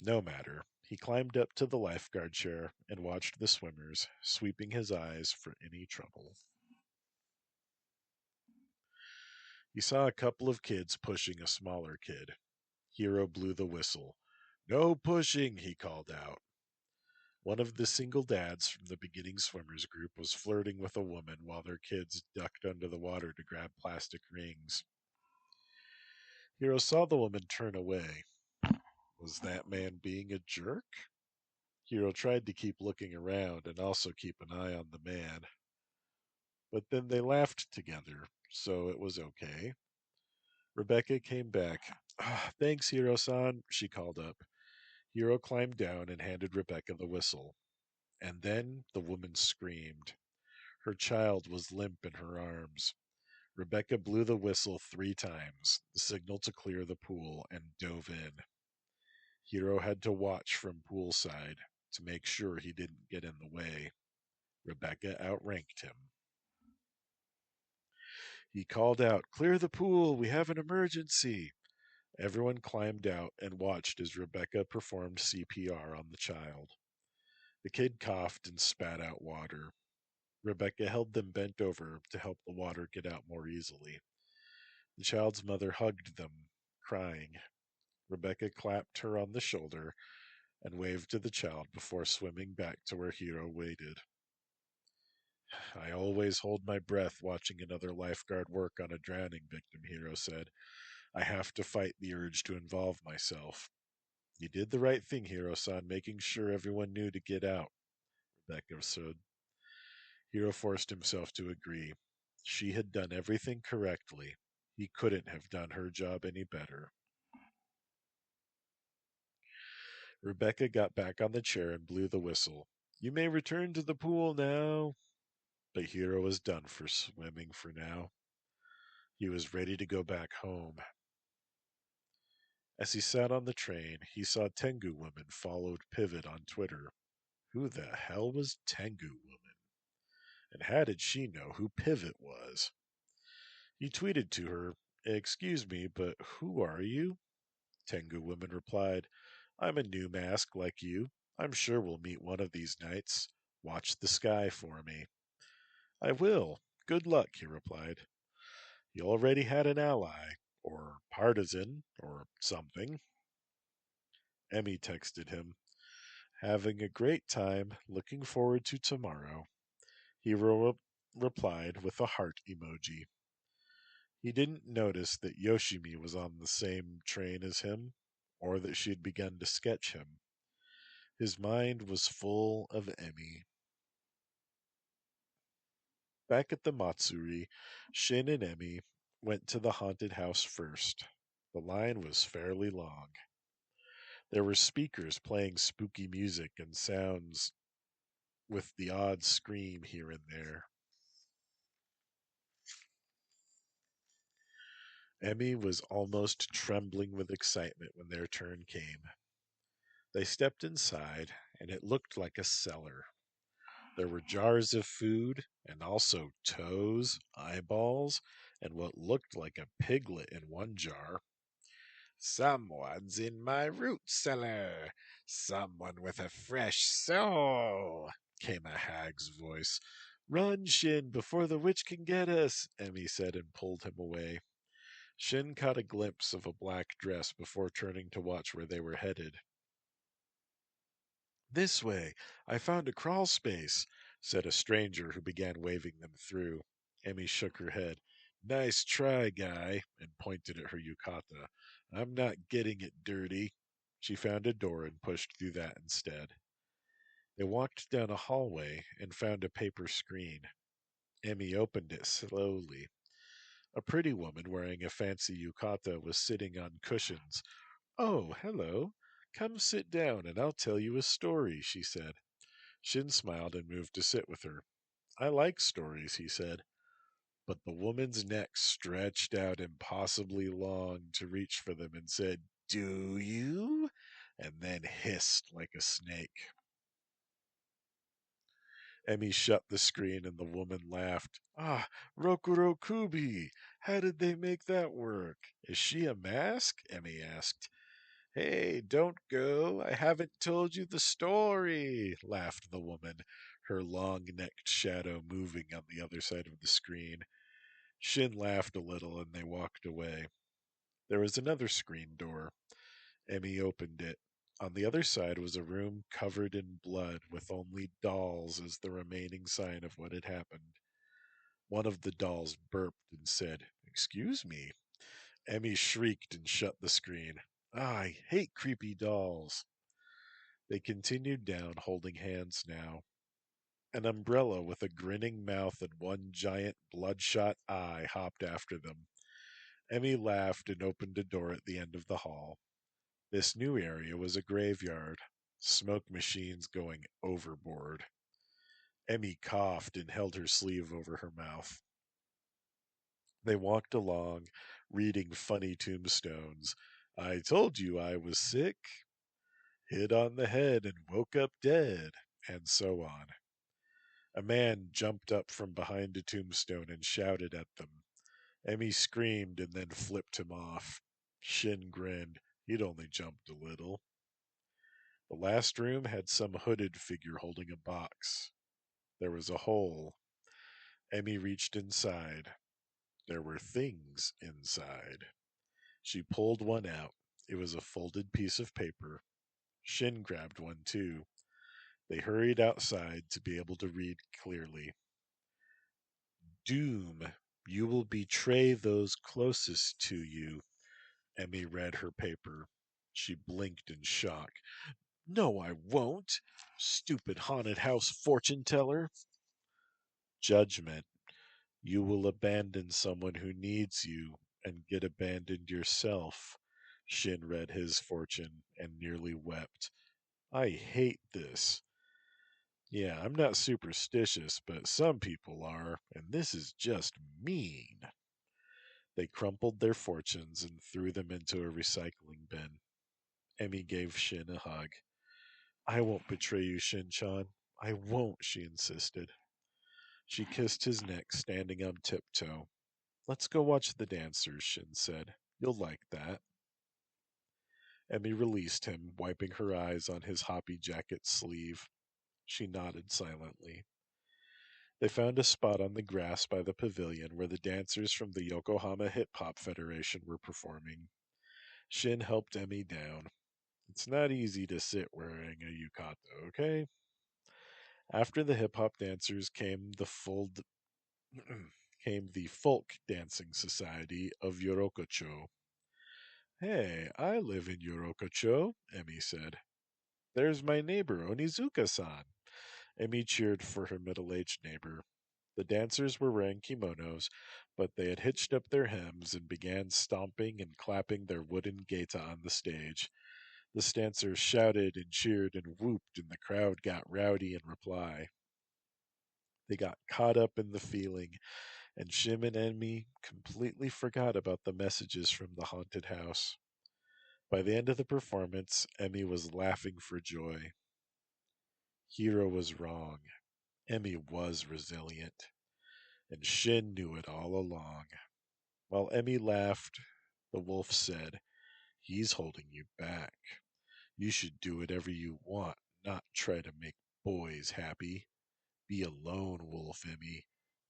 No matter. He climbed up to the lifeguard chair and watched the swimmers, sweeping his eyes for any trouble. He saw a couple of kids pushing a smaller kid. Hiro blew the whistle. No pushing, he called out. One of the single dads from the beginning swimmers group was flirting with a woman while their kids ducked under the water to grab plastic rings. Hiro saw the woman turn away. Was that man being a jerk? Hiro tried to keep looking around and also keep an eye on the man. But then they laughed together, so it was okay. Rebecca came back. Ah, thanks, Hiro-san, she called up. Hiro climbed down and handed Rebecca the whistle. And then the woman screamed. Her child was limp in her arms. Rebecca blew the whistle 3 times, the signal to clear the pool, and dove in. Hiro had to watch from poolside to make sure he didn't get in the way. Rebecca outranked him. He called out, Clear the pool, we have an emergency. Everyone climbed out and watched as Rebecca performed CPR on the child. The kid coughed and spat out water. Rebecca held them bent over to help the water get out more easily. The child's mother hugged them, crying. Rebecca clapped her on the shoulder and waved to the child before swimming back to where Hiro waited. I always hold my breath watching another lifeguard work on a drowning victim, Hiro said. I have to fight the urge to involve myself. You did the right thing, Hiro-san, making sure everyone knew to get out, Rebecca said. Hiro forced himself to agree. She had done everything correctly. He couldn't have done her job any better. Rebecca got back on the chair and blew the whistle. You may return to the pool now. But Hiro was done for swimming for now. He was ready to go back home. As he sat on the train, he saw Tengu Woman followed Pivot on Twitter. Who the hell was Tengu Woman? And how did she know who Pivot was? He tweeted to her, Excuse me, but who are you? Tengu Woman replied, I'm a new mask like you. I'm sure we'll meet one of these nights. Watch the sky for me. I will. Good luck, he replied. You already had an ally, or partisan, or something. Emmy texted him, having a great time, looking forward to tomorrow. He replied with a heart emoji. He didn't notice that Yoshimi was on the same train as him, or that she had begun to sketch him. His mind was full of Emmy. Back at the Matsuri, Shin and Emmy went to the haunted house first. The line was fairly long. There were speakers playing spooky music and sounds with the odd scream here and there. Emmy was almost trembling with excitement when their turn came. They stepped inside, and it looked like a cellar. There were jars of food, and also toes, eyeballs, and what looked like a piglet in one jar. Someone's in my root cellar. Someone with a fresh soul, came a hag's voice. Run, Shin, before the witch can get us, Emmy said and pulled him away. Shin caught a glimpse of a black dress before turning to watch where they were headed. This way. I found a crawl space, said a stranger who began waving them through. Emmy shook her head. Nice try, guy, and pointed at her yukata. I'm not getting it dirty. She found a door and pushed through that instead. They walked down a hallway and found a paper screen. Emmy opened it slowly. A pretty woman wearing a fancy yukata was sitting on cushions. Oh, hello. Come sit down and I'll tell you a story, she said. Shin smiled and moved to sit with her. I like stories, he said. But the woman's neck stretched out impossibly long to reach for them and said, Do you? And then hissed like a snake. Emmy shut the screen and the woman laughed. Ah, Rokuro Kubi! How did they make that work? Is she a mask? Emmy asked. Hey, don't go. I haven't told you the story, laughed the woman, her long necked shadow moving on the other side of the screen. Shin laughed a little and they walked away. There was another screen door. Emmy opened it. On the other side was a room covered in blood with only dolls as the remaining sign of what had happened. One of the dolls burped and said, Excuse me. Emmy shrieked and shut the screen. Ah, I hate creepy dolls. They continued down, holding hands now. An umbrella with a grinning mouth and one giant bloodshot eye hopped after them. Emmy laughed and opened a door at the end of the hall. This new area was a graveyard, smoke machines going overboard. Emmy coughed and held her sleeve over her mouth. They walked along, reading funny tombstones. I told you I was sick, hit on the head and woke up dead, and so on. A man jumped up from behind a tombstone and shouted at them. Emmy screamed and then flipped him off. Shin grinned. He'd only jumped a little. The last room had some hooded figure holding a box. There was a hole. Emmy reached inside. There were things inside. She pulled one out. It was a folded piece of paper. Shin grabbed one too. They hurried outside to be able to read clearly. Doom, you will betray those closest to you. Emmy read her paper. She blinked in shock. No, I won't. Stupid haunted house fortune teller. Judgment. You will abandon someone who needs you and get abandoned yourself. Shin read his fortune and nearly wept. I hate this. Yeah, I'm not superstitious, but some people are, and this is just mean. They crumpled their fortunes and threw them into a recycling bin. Emmy gave Shin a hug. I won't betray you, Shin-chan. I won't, she insisted. She kissed his neck, standing on tiptoe. Let's go watch the dancers, Shin said. You'll like that. Emmy released him, wiping her eyes on his hoppy jacket sleeve. She nodded silently. They found a spot on the grass by the pavilion where the dancers from the Yokohama Hip Hop Federation were performing. Shin helped Emmy down. It's not easy to sit wearing a yukata, okay? After the hip hop dancers came came the folk dancing society of Yorokocho. Hey, I live in Yorokocho, Emmy said. There's my neighbor, Onizuka-san. Emmy cheered for her middle-aged neighbor. The dancers were wearing kimonos, but they had hitched up their hems and began stomping and clapping their wooden geta on the stage. The dancers shouted and cheered and whooped, and the crowd got rowdy in reply. They got caught up in the feeling, and Shim and Emmy completely forgot about the messages from the haunted house. By the end of the performance, Emmy was laughing for joy. Hiro was wrong. Emmy was resilient, and Shin knew it all along. While Emmy laughed, the wolf said, He's holding you back. You should do whatever you want, not try to make boys happy. Be a lone wolf, Emmy.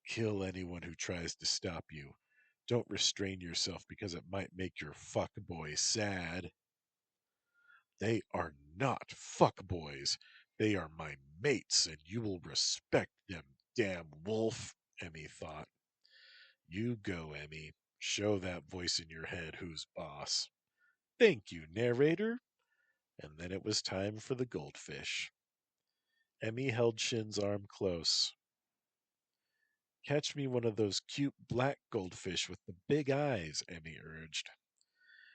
Kill anyone who tries to stop you. Don't restrain yourself because it might make your fuck boy sad. They are not fuck boys. They are my mates, and you will respect them, damn wolf, Emmy thought. You go, Emmy. Show that voice in your head who's boss. Thank you, narrator. And then it was time for the goldfish. Emmy held Shin's arm close. Catch me one of those cute black goldfish with the big eyes, Emmy urged.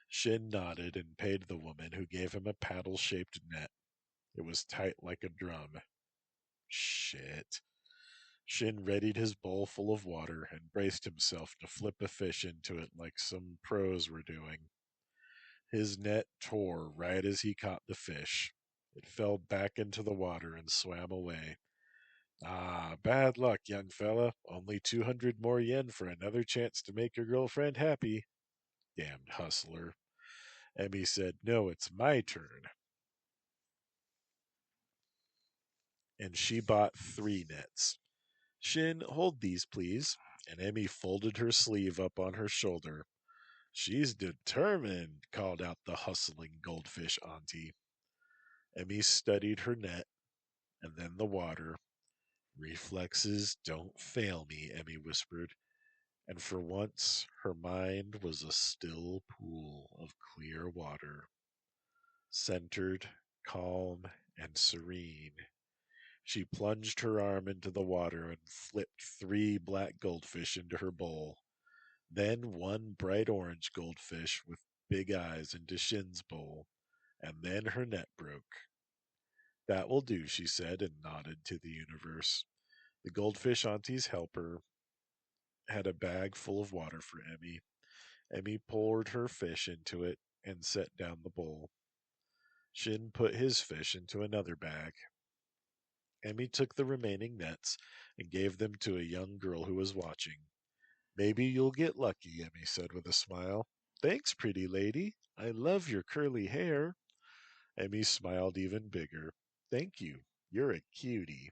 Shin nodded and paid the woman, who gave him a paddle shaped net. It was tight like a drum. Shit. Shin readied his bowl full of water and braced himself to flip a fish into it like some pros were doing. His net tore right as he caught the fish. It fell back into the water and swam away. Ah, bad luck, young fella. Only 200 more yen for another chance to make your girlfriend happy. Damned hustler. Emmy said, No, it's my turn. And she bought 3 nets. Shin, hold these, please. And Emmy folded her sleeve up on her shoulder. She's determined, called out the hustling goldfish auntie. Emmy studied her net and then the water. Reflexes don't fail me, Emmy whispered, and for once her mind was a still pool of clear water, centered, calm, and serene. She plunged her arm into the water and flipped 3 black goldfish into her bowl, then one bright orange goldfish with big eyes into Shin's bowl, and then her net broke. That will do, she said, and nodded to the universe. The goldfish auntie's helper had a bag full of water for Emmy. Emmy poured her fish into it and set down the bowl. Shin put his fish into another bag. Emmy took the remaining nets and gave them to a young girl who was watching. Maybe you'll get lucky, Emmy said with a smile. Thanks, pretty lady. I love your curly hair. Emmy smiled even bigger. Thank you. You're a cutie.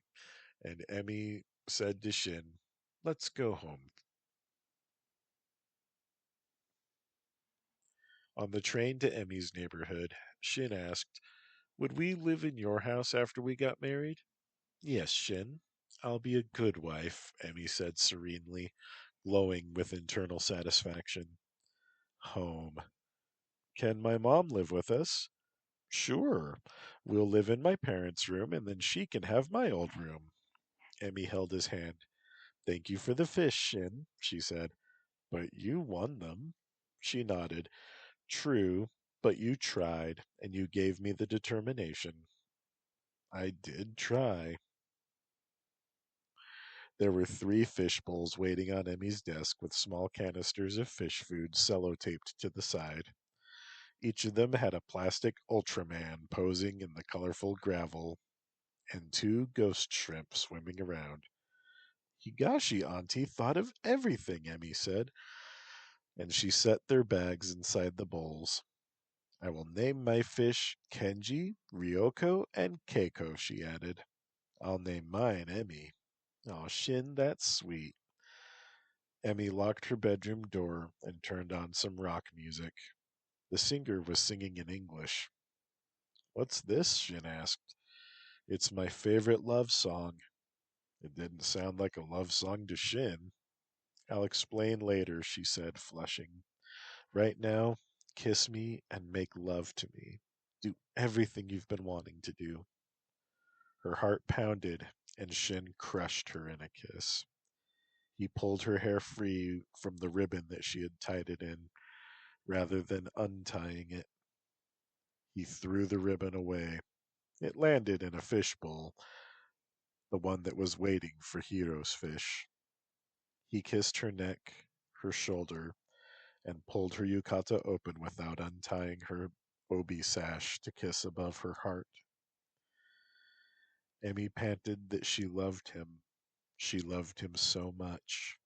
And Emmy said to Shin, Let's go home. On the train to Emmy's neighborhood, Shin asked, Would we live in your house after we got married? Yes, Shin. I'll be a good wife, Emmy said serenely, glowing with internal satisfaction. Home. Can my mom live with us? Sure. We'll live in my parents' room, and then she can have my old room. Emmy held his hand. Thank you for the fish, Shin, she said. But you won them. She nodded. True, but you tried, and you gave me the determination. I did try. There were 3 fish bowls waiting on Emmy's desk with small canisters of fish food sellotaped to the side. Each of them had a plastic Ultraman posing in the colorful gravel and 2 ghost shrimp swimming around. Higashi Auntie thought of everything, Emmy said, and she set their bags inside the bowls. I will name my fish Kenji, Ryoko, and Keiko, she added. I'll name mine Emmy. Oh, Shin, that's sweet. Emmy locked her bedroom door and turned on some rock music. The singer was singing in English. What's this? Shin asked. It's my favorite love song. It didn't sound like a love song to Shin. I'll explain later, she said, flushing. Right now, kiss me and make love to me. Do everything you've been wanting to do. Her heart pounded, and Shin crushed her in a kiss. He pulled her hair free from the ribbon that she had tied it in, rather than untying it. He threw the ribbon away. It landed in a fishbowl, the one that was waiting for Hiro's fish. He kissed her neck, her shoulder, and pulled her yukata open without untying her obi sash to kiss above her heart. Emmy panted that she loved him. She loved him so much.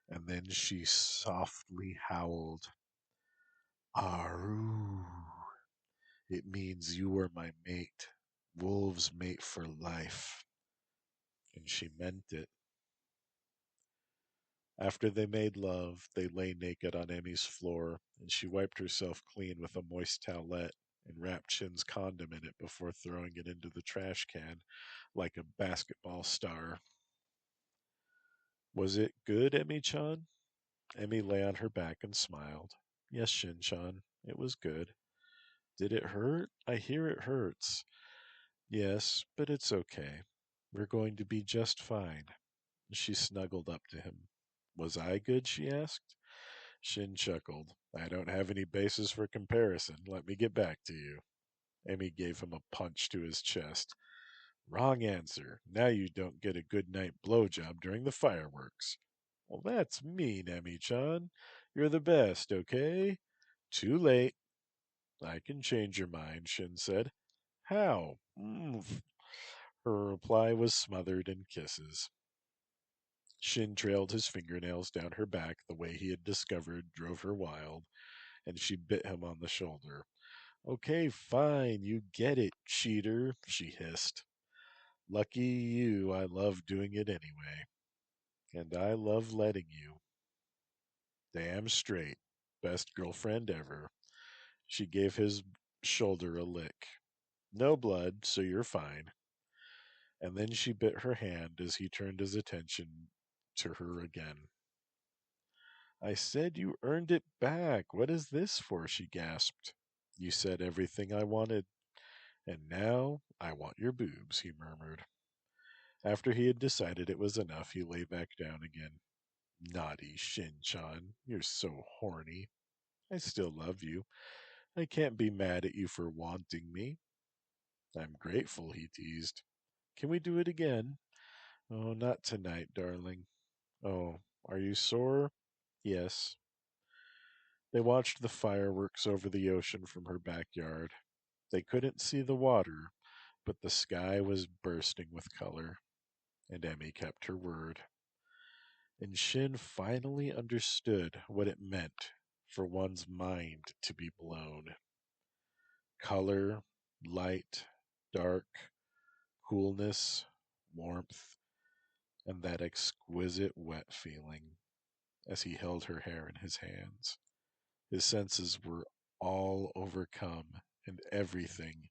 And then she softly howled, Aru. It means you are my mate, wolves mate for life. And she meant it. After they made love, they lay naked on Emmy's floor, and she wiped herself clean with a moist towelette and wrapped Shin's condom in it before throwing it into the trash can like a basketball star. Was it good, Emmy-chan? Emmy lay on her back and smiled. Yes, Shin-chan, it was good. Did it hurt? I hear it hurts. Yes, but it's okay. We're going to be just fine. She snuggled up to him. Was I good? She asked. Shin chuckled. I don't have any basis for comparison. Let me get back to you. Emmy gave him a punch to his chest. Wrong answer. Now you don't get a good night blowjob during the fireworks. Well, that's mean, Emmy-chan. You're the best, okay? Too late. I can change your mind, Shin said. How? Her reply was smothered in kisses. Shin trailed his fingernails down her back the way he had discovered drove her wild, and she bit him on the shoulder. Okay, fine, you get it, cheater, she hissed. Lucky you, I love doing it anyway. And I love letting you. Damn straight. Best girlfriend ever. She gave his shoulder a lick. No blood, so you're fine. And then she bit her hand as he turned his attention to her again. I said you earned it back. What is this for? She gasped. You said everything I wanted. And now I want your boobs, he murmured. After he had decided it was enough, he lay back down again. Naughty Shin-chan, you're so horny. I still love you. I can't be mad at you for wanting me. I'm grateful, he teased. Can we do it again? Oh, not tonight, darling. Oh, are you sore? Yes. They watched the fireworks over the ocean from her backyard. They couldn't see the water, but the sky was bursting with color, and Emmy kept her word. And Shin finally understood what it meant for one's mind to be blown. Color, light, dark, coolness, warmth, and that exquisite wet feeling as he held her hair in his hands. His senses were all overcome, and everything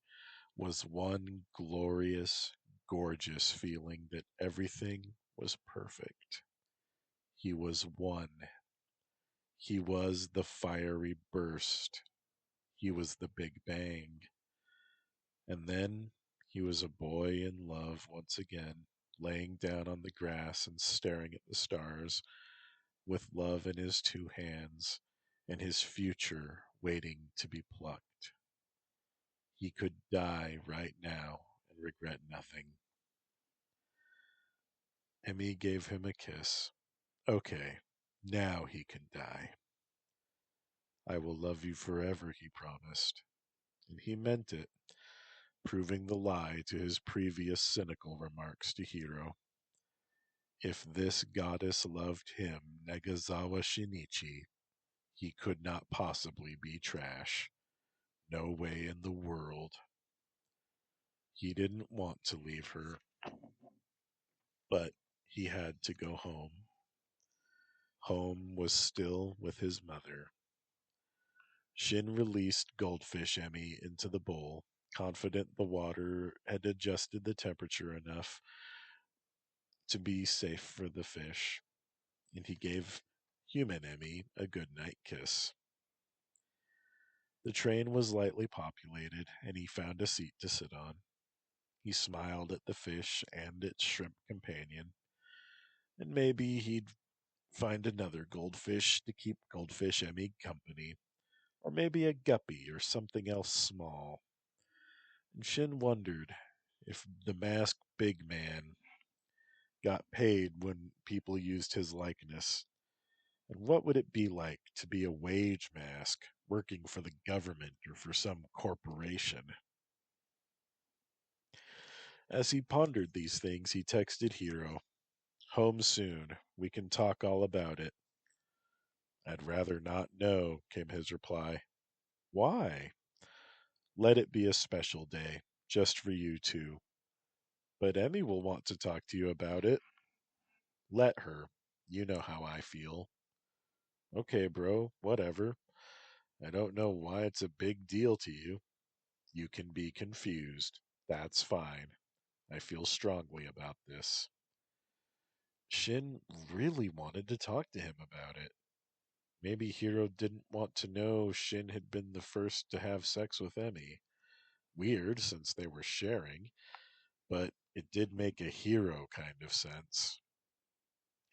was one glorious, gorgeous feeling that everything was perfect. He was one. He was the fiery burst. He was the Big Bang. And then he was a boy in love once again, laying down on the grass and staring at the stars, with love in his two hands, and his future waiting to be plucked. He could die right now and regret nothing. Emmy gave him a kiss. Okay, now he can die. I will love you forever, he promised. And he meant it, proving the lie to his previous cynical remarks to Hiro. If this goddess loved him, Negazawa Shinichi, he could not possibly be trash. No way in the world. He didn't want to leave her, but He had to go home. Home was still with his mother. Shin released Goldfish Emmy into the bowl, confident the water had adjusted the temperature enough to be safe for the fish, and he gave human Emmy a good night kiss. The train was lightly populated, and he found a seat to sit on. He smiled at the fish and its shrimp companion, and maybe he'd find another goldfish to keep Goldfish Emmy company, or maybe a guppy or something else small. And Shin wondered if the masked big man got paid when people used his likeness. And what would it be like to be a wage mask working for the government or for some corporation? As he pondered these things, he texted Hiro, "Home soon. We can talk all about it." "I'd rather not know," came his reply. "Why?" "Let it be a special day, just for you two." "But Emmy will want to talk to you about it." "Let her. You know how I feel." "Okay, bro, whatever. I don't know why it's a big deal to you." "You can be confused. That's fine. I feel strongly about this." Shin really wanted to talk to him about it. Maybe Hiro didn't want to know Shin had been the first to have sex with Emmy. Weird, since they were sharing, but it did make a Hiro kind of sense.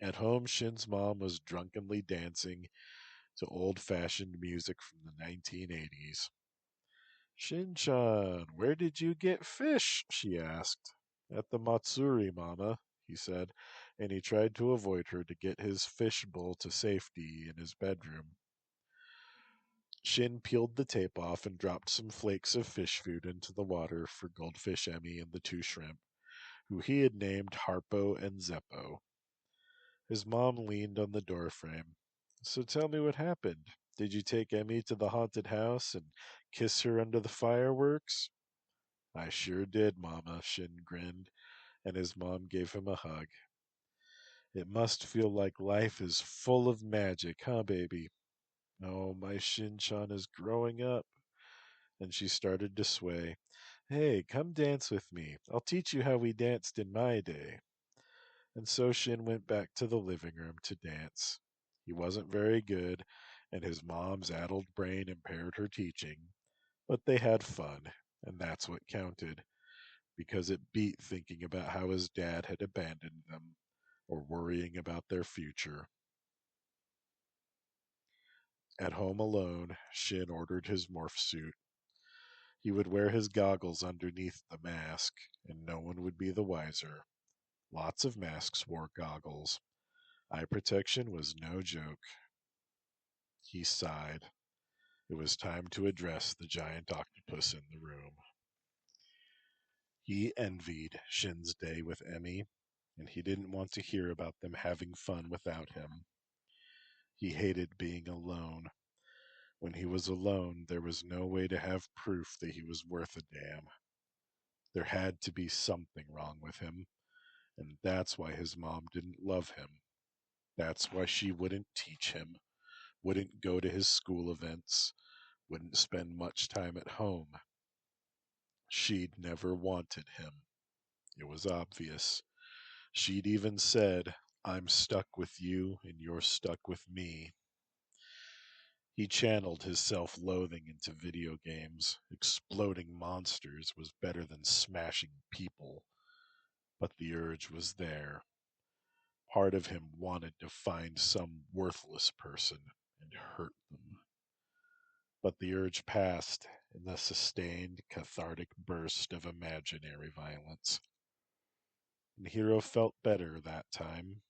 At home, Shin's mom was drunkenly dancing to old fashioned music from the 1980s. "Shin-chan, where did you get fish?" she asked. "At the Matsuri, Mama," he said, and he tried to avoid her to get his fish bowl to safety in his bedroom. Shin peeled the tape off and dropped some flakes of fish food into the water for Goldfish Emmy and the two shrimp, who he had named Harpo and Zeppo. His mom leaned on the doorframe. "So tell me what happened. Did you take Emmy to the haunted house and kiss her under the fireworks?" "I sure did, Mama," Shin grinned, and his mom gave him a hug. "It must feel like life is full of magic, huh, baby?" "Oh, my Shin-chan is growing up." And she started to sway. "Hey, come dance with me. I'll teach you how we danced in my day." And so Shin went back to the living room to dance. He wasn't very good, and his mom's addled brain impaired her teaching, but they had fun, and that's what counted, because it beat thinking about how his dad had abandoned them or worrying about their future. At home alone, Shin ordered his morph suit. He would wear his goggles underneath the mask, and no one would be the wiser. Lots of masks wore goggles. Eye protection was no joke. He sighed. It was time to address the giant octopus in the room. He envied Shin's day with Emmy, and he didn't want to hear about them having fun without him. He hated being alone. When he was alone, there was no way to have proof that he was worth a damn. There had to be something wrong with him, and that's why his mom didn't love him. That's why she wouldn't teach him, wouldn't go to his school events, wouldn't spend much time at home. She'd never wanted him. It was obvious. She'd even said, "I'm stuck with you and you're stuck with me." He channeled his self loathing into video games. Exploding monsters was better than smashing people, but the urge was there. Part of him wanted to find some worthless person and hurt them. But the urge passed in the sustained, cathartic burst of imaginary violence. And Hiro felt better that time.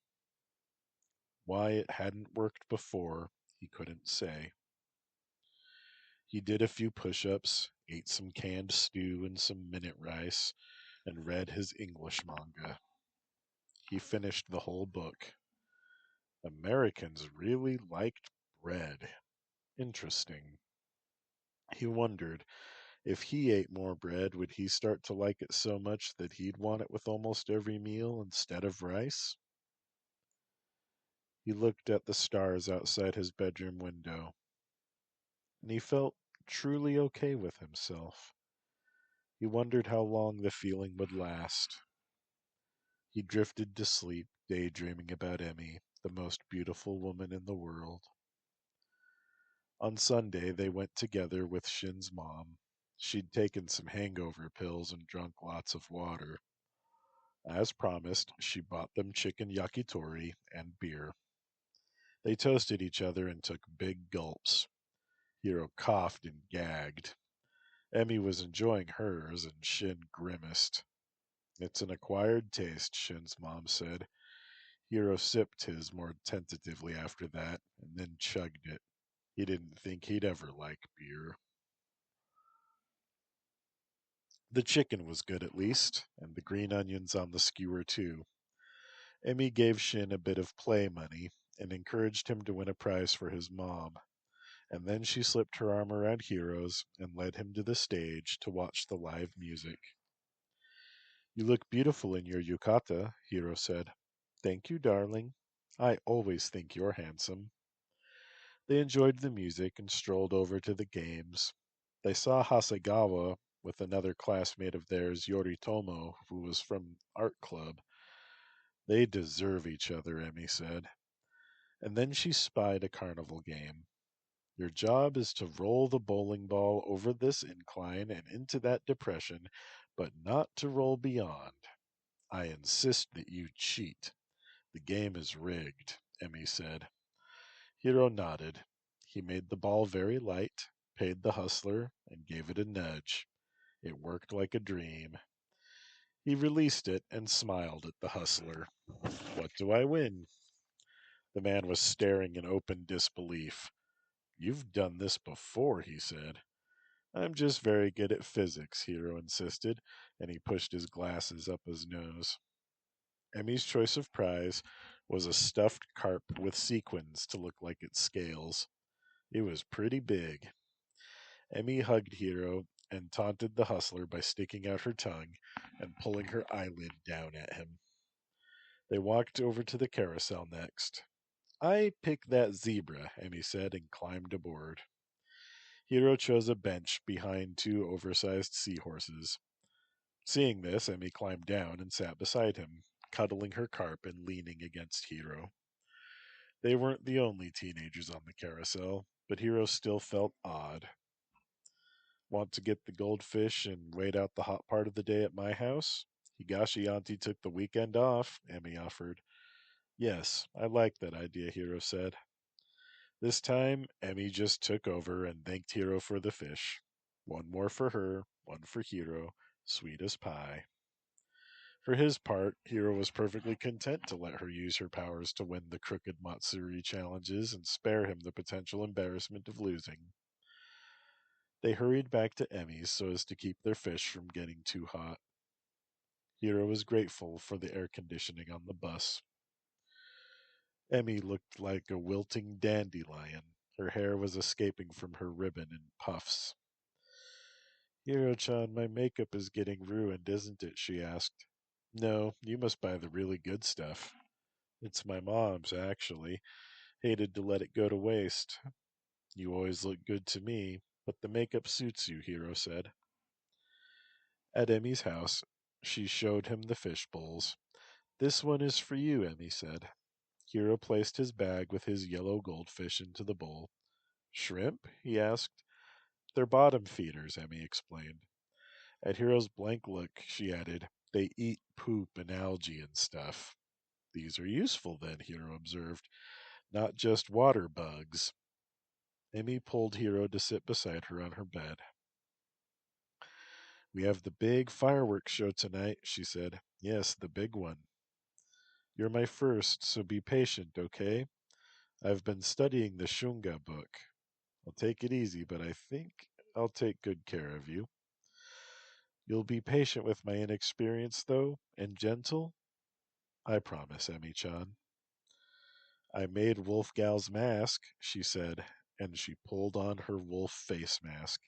Why it hadn't worked before, he couldn't say. He did a few push ups, ate some canned stew and some minute rice, and read his English manga. He finished the whole book. Americans really liked bread. Interesting. He wondered if he ate more bread, would he start to like it so much that he'd want it with almost every meal instead of rice? He looked at the stars outside his bedroom window, and he felt truly okay with himself. He wondered how long the feeling would last. He drifted to sleep, daydreaming about Emmy, the most beautiful woman in the world. On Sunday, they went together with Shin's mom. She'd taken some hangover pills and drunk lots of water. As promised, she bought them chicken yakitori and beer. They toasted each other and took big gulps. Hiro coughed and gagged. Emmy was enjoying hers, and Shin grimaced. It's an acquired taste, Shin's mom said. Hiro sipped his more tentatively after that, and then chugged it. He didn't think he'd ever like beer. The chicken was good at least, and the green onions on the skewer too. Emmy gave Shin a bit of play money and encouraged him to win a prize for his mom. And then she slipped her arm around Hiro's and led him to the stage to watch the live music. You look beautiful in your yukata, Hiro said. Thank you, darling. I always think you're handsome. They enjoyed the music and strolled over to the games. They saw Hasegawa with another classmate of theirs, Yoritomo, who was from art club. They deserve each other, Emmy said. And then she spied a carnival game. Your job is to roll the bowling ball over this incline and into that depression, but not to roll beyond. I insist that you cheat. The game is rigged, Emmy said. Hiro nodded. He made the ball very light, paid the hustler, and gave it a nudge. It worked like a dream. He released it and smiled at the hustler. What do I win? The man was staring in open disbelief. You've done this before, he said. I'm just very good at physics, Hiro insisted, and he pushed his glasses up his nose. Emmy's choice of prize was a stuffed carp with sequins to look like its scales. It was pretty big. Emmy hugged Hiro and taunted the hustler by sticking out her tongue and pulling her eyelid down at him. They walked over to the carousel next. I pick that zebra, Emmy said, and climbed aboard. Hiro chose a bench behind two oversized seahorses. Seeing this, Emmy climbed down and sat beside him, cuddling her carp and leaning against Hiro. They weren't the only teenagers on the carousel, but Hiro still felt odd. Want to get the goldfish and wait out the hot part of the day at my house? Higashi Auntie took the weekend off, Emmy offered. Yes, I like that idea, Hiro said. This time, Emmy just took over and thanked Hiro for the fish. One more for her, one for Hiro, sweet as pie. For his part, Hiro was perfectly content to let her use her powers to win the crooked Matsuri challenges and spare him the potential embarrassment of losing. They hurried back to Emmy's so as to keep their fish from getting too hot. Hiro was grateful for the air conditioning on the bus. Emmy looked like a wilting dandelion. Her hair was escaping from her ribbon in puffs. Hiro-chan, my makeup is getting ruined, isn't it? She asked. No, you must buy the really good stuff. It's my mom's, actually. Hated to let it go to waste. You always look good to me, but the makeup suits you, Hiro said. At Emmy's house, she showed him the fish bowls. This one is for you, Emmy said. Hiro placed his bag with his yellow goldfish into the bowl. Shrimp? He asked. They're bottom feeders, Emmy explained. At Hiro's blank look, she added, They eat poop and algae and stuff. These are useful, then, Hiro observed. Not just water bugs. Emmy pulled Hiro to sit beside her on her bed. We have the big fireworks show tonight, she said. Yes, the big one. You're my first, so be patient, okay? I've been studying the Shunga book. I'll take it easy, but I think I'll take good care of you. You'll be patient with my inexperience, though, and gentle? I promise, Emmy-chan. I made Wolfgal's mask, she said, and she pulled on her wolf face mask,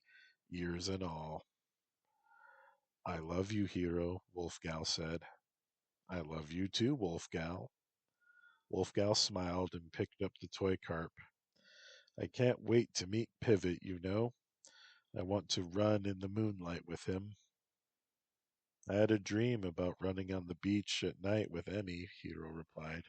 ears and all. I love you, Hiro, Wolfgal said. I love you too, Wolfgal. Wolfgal smiled and picked up the toy carp. I can't wait to meet Pivot, you know. I want to run in the moonlight with him. I had a dream about running on the beach at night with Emmy, Hiro replied.